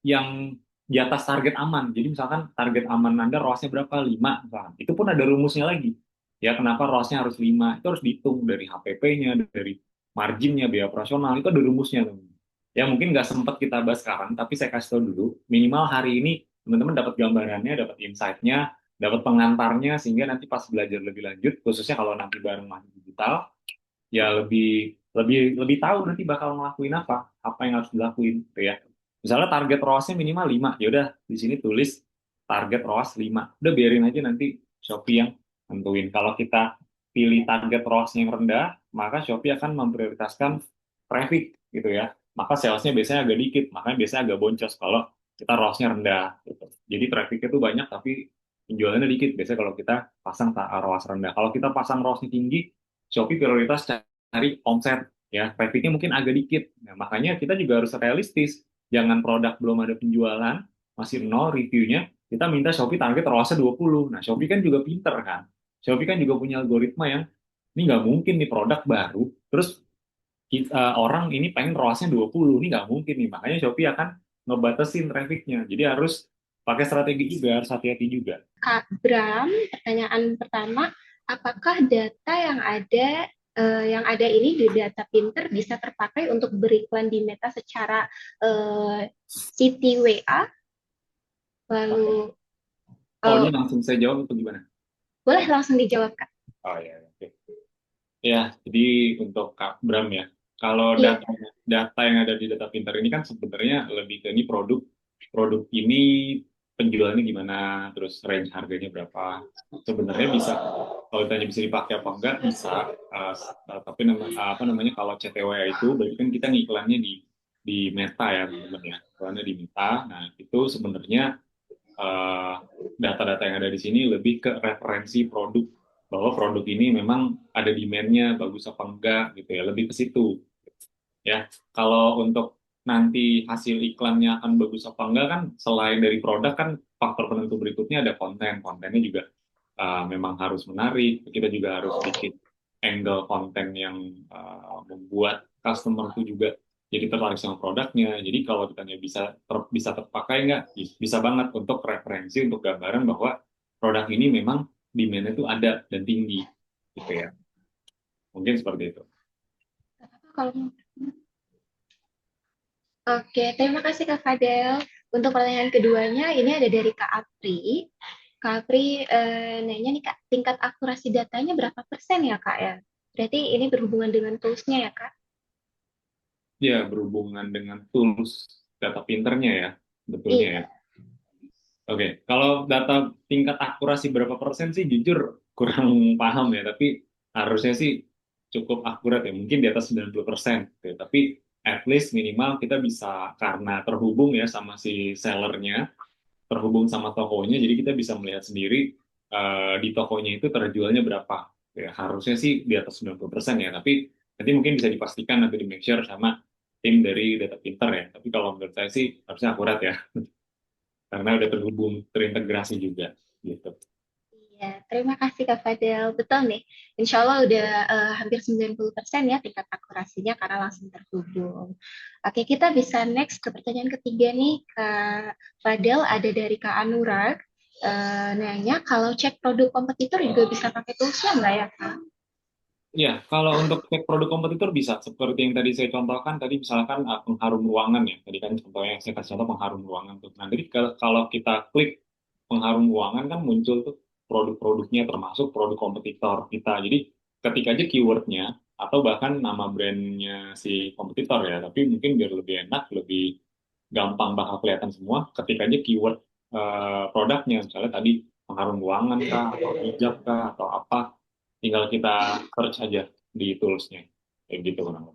yang di atas target aman. Jadi misalkan target aman Anda ROAS-nya berapa? 5 misalkan. Itu pun ada rumusnya lagi. Ya kenapa ROAS-nya harus 5? Itu harus dihitung dari HPP-nya, dari marginnya, biaya operasional. Itu ada rumusnya. Teman. Ya mungkin nggak sempat kita bahas sekarang, tapi saya kasih tahu dulu. Minimal hari ini teman-teman dapat gambarannya, dapat insight-nya. dapat pengantarnya sehingga nanti pas belajar lebih lanjut, khususnya kalau nanti bareng mahasiswa digital, ya lebih lebih lebih tahu nanti bakal ngelakuin apa yang harus dilakuin gitu ya. Misalnya target ROAS-nya minimal 5, ya udah di sini tulis target ROAS 5. Udah biarin aja nanti Shopee yang nentuin. Kalau kita pilih target ROAS yang rendah, maka Shopee akan memprioritaskan traffic gitu ya. Maka salesnya biasanya agak dikit, makanya biasanya agak boncos kalau kita ROAS-nya rendah gitu. Jadi trafficnya tuh banyak tapi penjualannya dikit. Biasanya kalau kita pasang ROAS rendah. Kalau kita pasang ROAS-nya tinggi, Shopee prioritas cari omset ya, trafficnya mungkin agak dikit. Nah, makanya kita juga harus realistis. Jangan produk belum ada penjualan, masih nol reviewnya, kita minta Shopee target ROAS-nya 20. Nah, Shopee kan juga pinter kan. Shopee kan juga punya algoritma yang ini nggak mungkin nih produk baru, terus orang ini pengen ROAS-nya 20, ini nggak mungkin nih. Makanya Shopee akan ngebatasin trafficnya. Jadi harus pakai strategi juga, harus hati-hati juga. Kak Bram, pertanyaan pertama, apakah data yang ada ini di data pinter bisa terpakai untuk beriklan di Meta secara CTWA? Lalu Oh, ini eh, langsung saya jawab atau gimana? boleh langsung dijawab Kak. Oh ya, oke. Ya, jadi untuk Kak Bram ya, kalau Iya, data data yang ada di data pintar ini kan sebenarnya lebih ke ini produk ini penjualannya gimana, terus range harganya berapa. Sebenarnya bisa, kalau ditanya bisa dipakai apa enggak bisa. Uh, tapi apa namanya kalau CTWA itu berarti kan kita ngiklannya di Meta ya teman-teman ya, iklannya di Meta. Nah itu sebenarnya eh, data-data yang ada di sini lebih ke referensi produk, bahwa produk ini memang ada demand-nya bagus apa enggak gitu ya, lebih ke situ ya. Kalau untuk nanti hasil iklannya akan bagus apa enggak kan, selain dari produk kan faktor penentu berikutnya ada kontennya juga memang harus menarik. Kita juga harus bikin angle konten yang membuat customer itu juga jadi tertarik sama produknya. Jadi kalau ditanya bisa terpakai nggak? Bisa banget untuk referensi, untuk gambaran bahwa produk ini memang demand-nya itu ada dan tinggi gitu ya. Mungkin seperti itu. kalau oke, terima kasih Kak Fadel. Untuk pertanyaan keduanya, ini ada dari Kak Apri. Kak Apri nanya nih Kak, tingkat akurasi datanya berapa persen ya Kak ya? Berarti ini berhubungan dengan tools-nya ya Kak? Ya, berhubungan dengan tools data pinternya ya, betulnya ya. Iya. Oke, kalau data tingkat akurasi berapa persen sih jujur kurang paham ya, tapi harusnya sih cukup akurat ya, mungkin di atas 90%. Gitu. Tapi at least minimal kita bisa, karena terhubung ya sama si sellernya, terhubung sama tokonya, jadi kita bisa melihat sendiri di tokonya itu terjualnya berapa. Ya, harusnya sih di atas 90% ya, tapi nanti mungkin bisa dipastikan nanti di make sure sama tim dari data pinter ya. Tapi kalau menurut saya sih harusnya akurat ya, karena udah terhubung, terintegrasi juga gitu. Iya, terima kasih Kak Fadel. Betul nih, insya Allah udah hampir 90% ya tingkat akurasinya karena langsung terhubung. Oke, kita bisa next ke pertanyaan ketiga nih, Kak Fadel. Ada dari Kak Anurag. Nanya, kalau cek produk kompetitor juga bisa pakai toolsnya nggak ya, Kak? Ya, kalau untuk cek produk kompetitor bisa, seperti yang tadi saya contohkan, tadi misalkan pengharum ruangan ya, tadi kan contohnya saya kasih contoh pengharum ruangan tuh. Nah, jadi kalau kita klik pengharum ruangan kan muncul tuh produk-produknya termasuk produk kompetitor kita. Jadi ketik aja keywordnya atau bahkan nama brandnya si kompetitor ya, tapi mungkin biar lebih enak, lebih gampang bakal kelihatan semua, ketik aja keyword produknya, misalnya tadi pengharum ruangan kah, atau hijab kah, atau apa, tinggal kita search aja di toolsnya kayak gitu kan.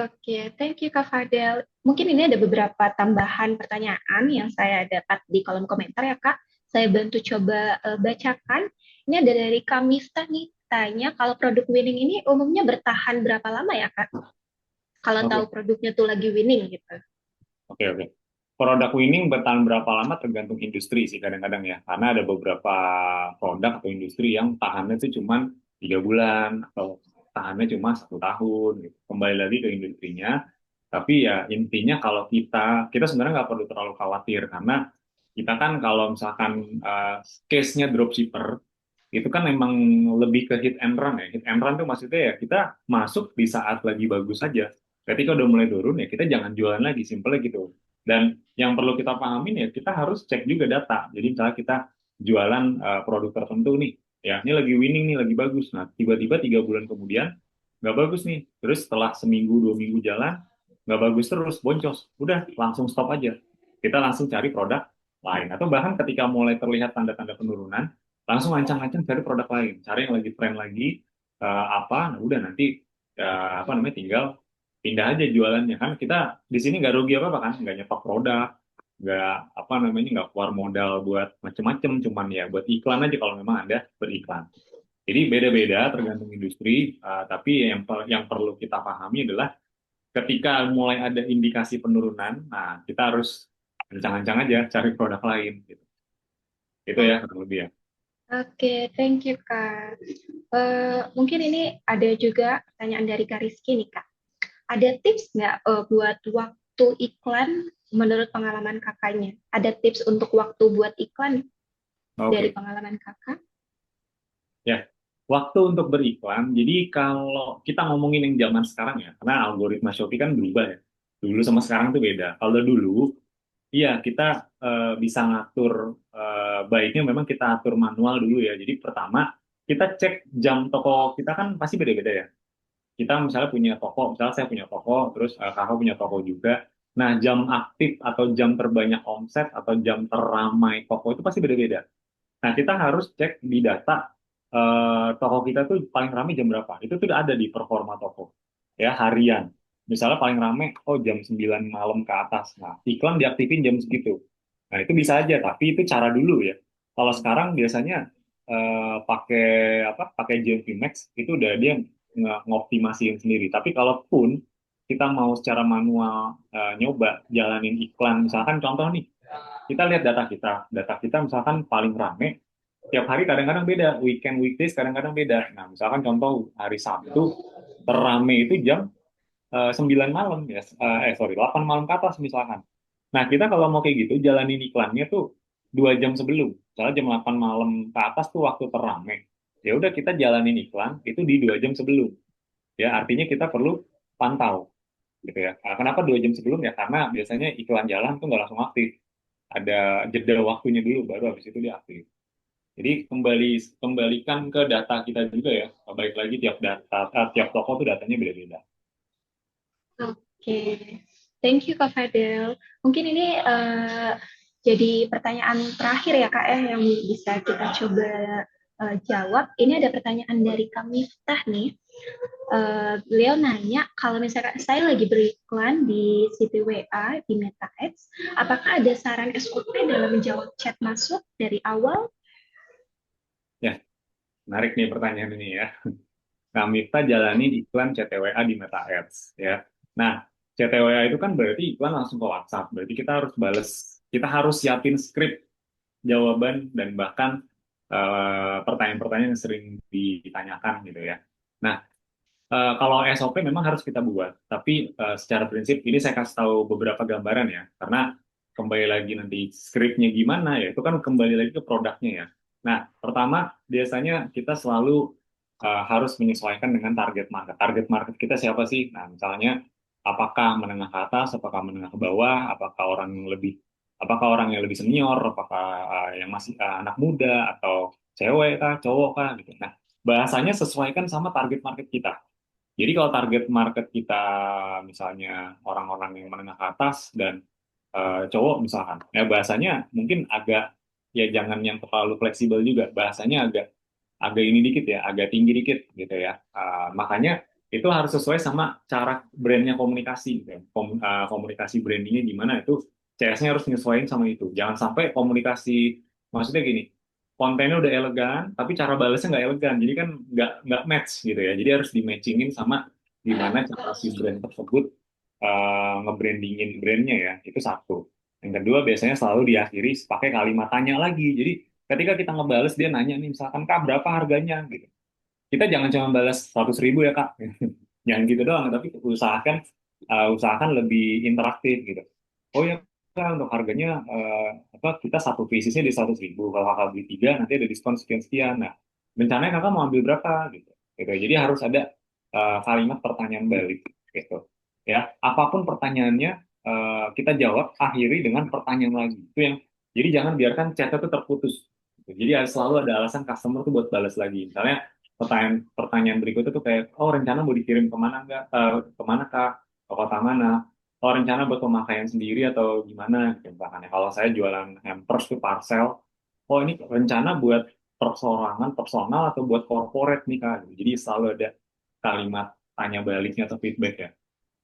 Oke, thank you Kak Fadel. Mungkin ini ada beberapa tambahan pertanyaan yang saya dapat di kolom komentar ya Kak. Saya bantu coba bacakan. Ini ada dari Kamista nih, tanya kalau produk winning ini umumnya bertahan berapa lama ya Kak? Kalau tahu Oke, produknya tuh lagi winning gitu. oke. Produk winning bertahan berapa lama tergantung industri sih kadang-kadang ya, karena ada beberapa produk atau industri yang tahannya itu cuma 3 bulan atau tahannya cuma 1 tahun gitu. Kembali lagi ke industrinya, tapi ya intinya kalau kita sebenarnya nggak perlu terlalu khawatir, karena kita kan kalau misalkan case-nya dropshipper itu kan memang lebih ke hit and run ya. Hit and run tuh maksudnya ya kita masuk di saat lagi bagus saja. Ketika udah mulai turun ya kita jangan jualan lagi, simpelnya gitu. Dan yang perlu kita pahamin ya kita harus cek juga data. Jadi misalnya kita jualan produk tertentu nih, ya ini lagi winning nih, lagi bagus. Nah tiba-tiba 3 bulan kemudian nggak bagus nih, terus setelah seminggu 2 minggu jalan nggak bagus terus, boncos, udah langsung stop aja. Kita langsung cari produk lain, atau bahkan ketika mulai terlihat tanda-tanda penurunan, langsung ancang-ancang cari produk lain, cari yang lagi tren lagi, apa, nah udah nanti apa namanya, tinggal pindah aja jualannya. Kan kita di sini nggak rugi apa-apa kan, nggak nyetok produk, nggak apa namanya, nggak keluar modal buat macem-macem, cuman ya buat iklan aja kalau memang Anda beriklan. Jadi beda-beda tergantung industri, tapi yang perlu kita pahami adalah ketika mulai ada indikasi penurunan, nah kita harus kencang-kencang aja cari produk lain gitu. Itu ya kurang lebih ya. Oke, thank you Kak. Mungkin ini ada juga pertanyaan dari Kak Rizky nih Kak. Ada tips nggak buat waktu iklan menurut pengalaman kakaknya? Ada tips untuk waktu buat iklan dari Oke. pengalaman kakak? Ya, waktu untuk beriklan. Jadi kalau kita ngomongin yang zaman sekarang ya, karena algoritma Shopee kan berubah ya. Dulu sama sekarang tuh beda. Kalau dulu, iya kita bisa ngatur, baiknya memang kita atur manual dulu ya. Jadi pertama kita cek jam toko kita kan pasti beda-beda ya. Kita misalnya punya toko, misalnya saya punya toko, terus kakak punya toko juga. Nah, jam aktif atau jam terbanyak omset atau jam teramai toko itu pasti beda-beda. Nah, kita harus cek di data, toko kita tuh paling ramai jam berapa. Itu tuh ada di performa toko. Ya, harian. Misalnya paling ramai, oh jam 9 malam ke atas. Nah, iklan diaktifin jam segitu. Nah, itu bisa aja, tapi itu cara dulu ya. Kalau sekarang biasanya pakai apa? Pakai GMP Max itu udah dia ngoptimasiin sendiri. Tapi kalaupun kita mau secara manual nyoba jalanin iklan, misalkan contoh nih, kita lihat data kita misalkan paling rame tiap hari kadang-kadang beda, weekend weekdays kadang-kadang beda. Nah, misalkan contoh hari Sabtu terame itu jam 9 malam ya, sorry 8 malam ke atas misalkan. Nah, kita kalau mau kayak gitu jalanin iklannya tuh 2 jam sebelum. Misalnya jam 8 malam ke atas tuh waktu terame. Ya udah kita jalanin iklan itu di 2 jam sebelum. Ya, artinya kita perlu pantau gitu ya. Nah, kenapa 2 jam sebelum ya? Karena biasanya iklan jalan tuh nggak langsung aktif, ada jeda waktunya dulu baru habis itu dia aktif. Jadi kembalikan ke data kita juga ya. Baik lagi tiap data, tiap toko tuh datanya beda-beda. Oke, thank you Kak Fadel. Mungkin ini jadi pertanyaan terakhir ya Kak ya yang bisa kita coba jawab. Ini ada pertanyaan dari Kak Miftah nih. Beliau nanya, kalau misalkan saya lagi beriklan di situ WA, di Meta Ads, apakah ada saran SOP dalam menjawab chat masuk dari awal? Ya, menarik nih pertanyaan ini ya. Nah, Mifta jalani iklan CTWA di Meta Ads ya. Nah, CTWA itu kan berarti iklan langsung ke WhatsApp. Berarti kita harus bales, kita harus siapin skrip jawaban dan bahkan pertanyaan-pertanyaan yang sering ditanyakan gitu ya. Nah, kalau SOP memang harus kita buat, tapi secara prinsip ini saya kasih tahu beberapa gambaran ya, karena kembali lagi nanti skripnya gimana ya, itu kan kembali lagi ke produknya ya. Nah, pertama biasanya kita selalu harus menyesuaikan dengan target market. Target market kita siapa sih? Nah, misalnya apakah menengah ke atas, apakah menengah ke bawah, apakah orang yang lebih senior, apakah yang masih anak muda atau cewek kah, cowok kah gitu. Nah, bahasanya sesuaikan sama target market kita. Jadi kalau target market kita misalnya orang-orang yang menengah ke atas dan cowok misalkan, ya bahasanya mungkin agak, ya jangan yang terlalu fleksibel juga, bahasanya agak agak ini dikit ya, agak tinggi dikit gitu ya. Makanya itu harus sesuai sama cara brandnya komunikasi gitu ya. Komunikasi brandingnya gimana itu CS-nya harus menyesuaikan sama itu. Jangan sampai komunikasi, maksudnya gini, kontennya udah elegan, tapi cara balasnya nggak elegan. Jadi kan nggak match gitu ya. Jadi harus di-matchingin sama gimana cara si brand tersebut nge-brandingin brandnya ya. Itu satu. Yang kedua biasanya selalu diakhiri pakai kalimat tanya lagi. Jadi ketika kita ngebales dia nanya nih misalkan kak berapa harganya gitu. Kita jangan cuma balas 100.000 ya kak. Jangan gitu doang. Tapi usahakan lebih interaktif gitu. Oh ya kak untuk harganya apa kita satu piecesnya di 100.000. Kalau kakak beli tiga nanti ada diskon sekian sekian. Nah rencananya kakak mau ambil berapa gitu. Gitu. Jadi harus ada kalimat pertanyaan balik gitu. Ya apapun pertanyaannya kita jawab akhiri dengan pertanyaan lagi. Itu yang jadi jangan biarkan chatnya itu terputus. Jadi selalu ada alasan customer tuh buat balas lagi. Misalnya pertanyaan berikutnya tuh kayak, oh rencana mau dikirim kemana nggak? Kemana kak? Ke kota mana? Oh rencana buat pemakaian sendiri atau gimana? Gitu, misalkan ya. Kalau saya jualan hampers tuh parcel, oh ini rencana buat persorangan personal atau buat corporate nih kak? Jadi selalu ada kalimat tanya baliknya atau feedback ya.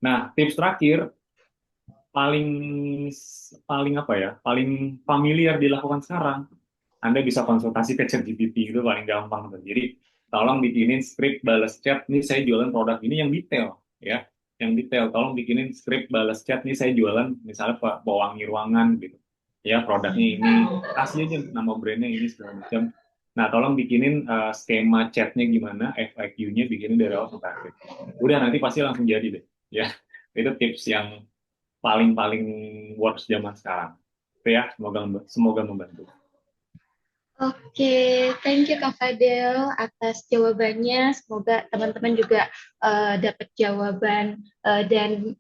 Nah, tips terakhir paling paling apa ya? Paling familiar dilakukan sekarang anda bisa konsultasi ke ChatGPT itu paling gampang tuh. Jadi tolong bikinin skrip balas chat nih saya jualan produk ini yang detail ya, yang detail. Tolong bikinin skrip balas chat nih saya jualan misalnya pewangi ruangan gitu. Ya produknya ini kasih aja nama brandnya ini segala macam. Nah tolong bikinin skema chatnya gimana, FAQ-nya bikinin dari awal sampai akhir. Udah nanti pasti langsung jadi deh. Ya itu tips yang paling-paling works zaman sekarang. Itu ya semoga semoga membantu. Oke, thank you Kak Fadel atas jawabannya. Semoga teman-teman juga dapat jawaban dan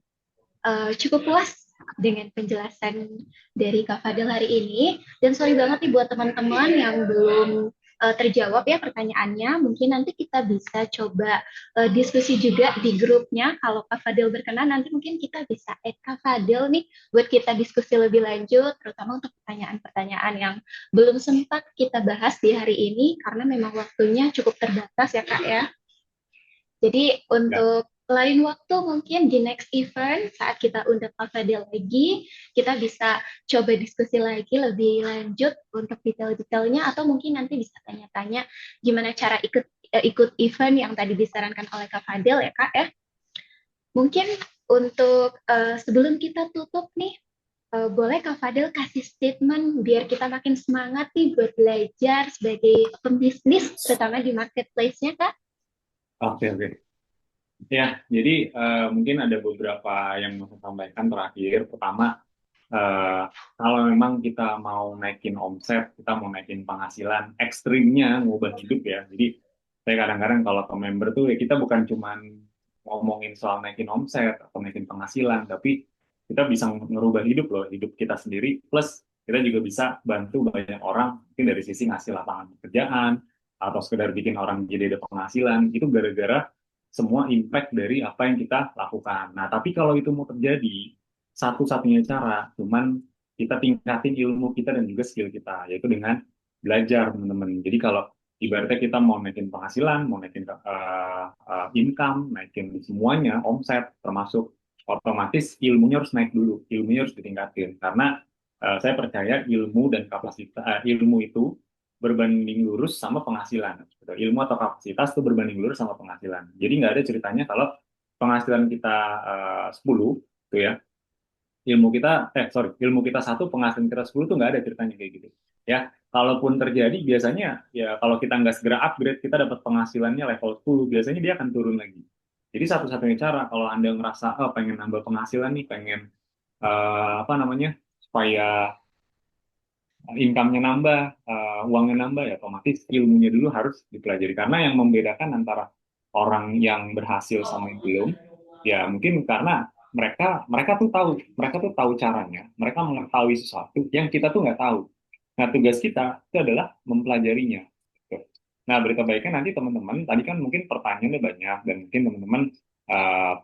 cukup puas dengan penjelasan dari Kak Fadel hari ini. Dan sorry banget nih buat teman-teman yang belum terjawab ya pertanyaannya. Mungkin nanti kita bisa coba diskusi juga di grupnya. Kalau Kak Fadel berkenan, nanti mungkin kita bisa add Kak Fadel nih buat kita diskusi lebih lanjut, terutama untuk pertanyaan-pertanyaan yang belum sempat kita bahas di hari ini, karena memang waktunya cukup terbatas ya Kak ya. Jadi Ya. untuk lain waktu mungkin di next event saat kita undang Kak Fadil lagi, kita bisa coba diskusi lagi lebih lanjut untuk detail-detailnya atau mungkin nanti bisa tanya-tanya gimana cara ikut event yang tadi disarankan oleh Kak Fadil ya Kak ya. Mungkin untuk sebelum kita tutup nih, boleh Kak Fadil kasih statement biar kita makin semangat nih buat belajar sebagai pembisnis, terutama di marketplace-nya Kak. Oke, oke. Ya, jadi mungkin ada beberapa yang mau saya sampaikan terakhir. Pertama, eh, kalau memang kita mau naikin omset, kita mau naikin penghasilan, ekstrimnya ngubah hidup ya. Jadi saya kadang-kadang kalau ke member tuh ya kita bukan cuman ngomongin soal naikin omset atau naikin penghasilan, tapi kita bisa ngerubah hidup loh, hidup kita sendiri. Plus kita juga bisa bantu banyak orang, mungkin dari sisi ngasih lapangan pekerjaan atau sekedar bikin orang jadi ada penghasilan. Itu gara-gara semua impact dari apa yang kita lakukan. Nah, tapi kalau itu mau terjadi, satu-satunya cara cuman kita tingkatin ilmu kita dan juga skill kita, yaitu dengan belajar, teman-teman. Jadi kalau ibaratnya kita mau naikin penghasilan, mau naikin income, naikin semuanya, omset, termasuk otomatis ilmunya harus naik dulu, ilmunya harus ditingkatin. Karena saya percaya ilmu dan kapasitas, ilmu itu berbanding lurus sama penghasilan. Gitu. Ilmu atau kapasitas itu berbanding lurus sama penghasilan. Jadi nggak ada ceritanya kalau penghasilan kita 10, tuh ya, ilmu kita satu, penghasilan kita 10 tuh nggak ada ceritanya kayak gitu. Ya, kalaupun terjadi biasanya ya kalau kita nggak segera upgrade, kita dapat penghasilannya level 10, biasanya dia akan turun lagi. Jadi satu-satunya cara kalau Anda ngerasa oh pengen nambah penghasilan nih, pengen apa namanya supaya income-nya nambah, uangnya nambah ya otomatis ilmunya dulu harus dipelajari. Karena yang membedakan antara orang yang berhasil sama yang belum, ya mungkin karena mereka tuh tahu caranya, mereka mengetahui sesuatu yang kita tuh nggak tahu. Nah tugas kita itu adalah mempelajarinya. Gitu. Nah berita baiknya nanti teman-teman, tadi kan mungkin pertanyaannya banyak dan mungkin teman-teman uh,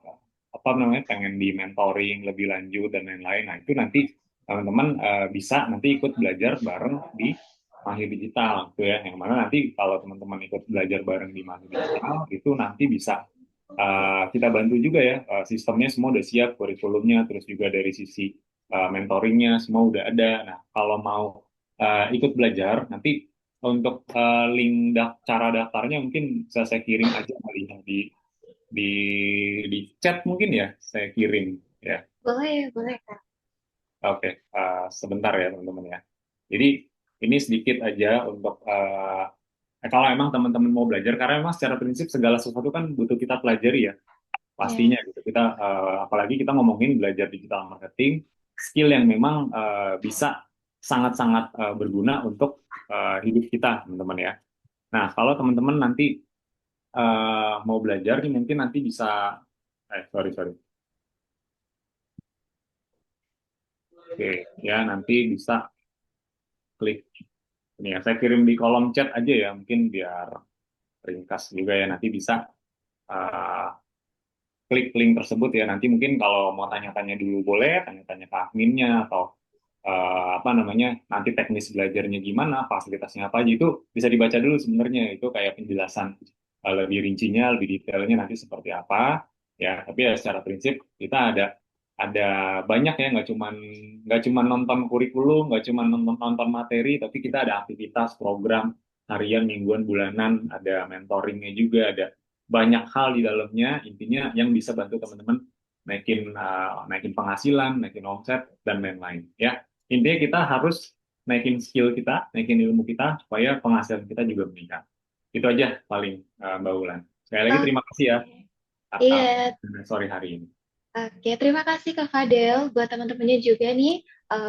apa namanya pengen di mentoring lebih lanjut dan lain-lain. Nah itu nanti teman-teman bisa nanti ikut belajar bareng di Mahir Digital gitu ya. Yang mana nanti kalau teman-teman ikut belajar bareng di Mahir Digital itu nanti bisa kita bantu juga ya, sistemnya semua udah siap, kurikulumnya, terus juga dari sisi mentoringnya semua udah ada. Nah kalau mau ikut belajar nanti untuk link cara daftarnya mungkin bisa saya kirim aja kali ya di di chat mungkin ya saya kirim ya. Boleh, boleh Kak. Oke, sebentar ya teman-teman ya. Jadi ini sedikit aja untuk kalau emang teman-teman mau belajar, karena memang secara prinsip segala sesuatu kan butuh kita pelajari ya, pastinya Ya. gitu. Kita apalagi kita ngomongin belajar digital marketing, skill yang memang bisa sangat-sangat berguna untuk hidup kita, teman-teman ya. Nah, kalau teman-teman nanti mau belajar nih, mungkin nanti bisa, sorry sorry, oke ya nanti bisa klik. ini ya, saya kirim di kolom chat aja ya, mungkin biar ringkas juga ya, nanti bisa uh, klik link tersebut ya. Nanti mungkin kalau mau tanya-tanya dulu boleh, tanya-tanya ke adminnya atau apa namanya, nanti teknis belajarnya gimana, fasilitasnya apa aja itu bisa dibaca dulu sebenarnya. Itu kayak penjelasan lebih rincinya, lebih detailnya nanti seperti apa ya. Tapi ya secara prinsip kita ada banyak ya, nggak cuman nonton kurikulum, nggak cuman nonton nonton materi, tapi kita ada aktivitas, program harian, mingguan, bulanan, ada mentoringnya juga, ada banyak hal di dalamnya. Intinya yang bisa bantu teman-teman naikin penghasilan, naikin omset dan lain-lain ya. Intinya kita harus naikin skill kita, naikin ilmu kita supaya penghasilan kita juga meningkat. Itu aja paling Mbak Ulan. Sekali lagi terima kasih ya Oke. atas Iya, sore hari ini. oke, terima kasih Kak Fadel. Buat teman-temannya juga nih,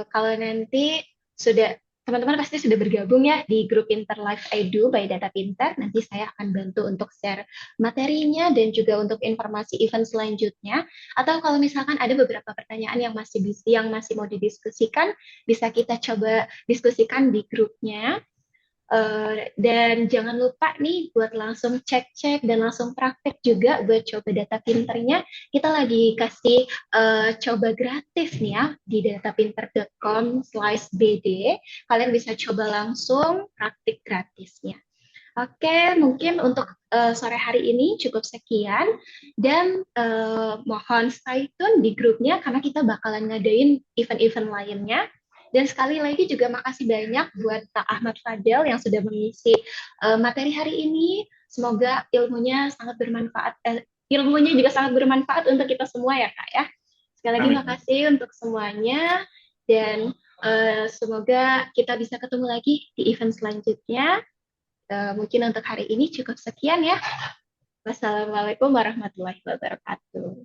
kalau nanti sudah, teman-teman pasti sudah bergabung ya di grup Interlife Edu by Data Pinter. Nanti saya akan bantu untuk share materinya dan juga untuk informasi event selanjutnya. Atau kalau misalkan ada beberapa pertanyaan yang masih mau didiskusikan, bisa kita coba diskusikan di grupnya. Dan jangan lupa nih buat langsung cek-cek dan langsung praktek juga buat coba data pinternya. Kita lagi kasih coba gratis nih ya di datapinter.com/bd. Kalian bisa coba langsung praktik gratisnya. Oke, mungkin untuk sore hari ini cukup sekian dan mohon stay tune di grupnya karena kita bakalan ngadain event-event lainnya. Dan sekali lagi juga makasih banyak buat Kak Ahmad Fadel yang sudah mengisi materi hari ini. Semoga ilmunya juga sangat bermanfaat untuk kita semua ya Kak ya. Sekali lagi Amin. makasih untuk semuanya dan semoga kita bisa ketemu lagi di event selanjutnya. Mungkin untuk hari ini cukup sekian ya. Wassalamualaikum warahmatullahi wabarakatuh.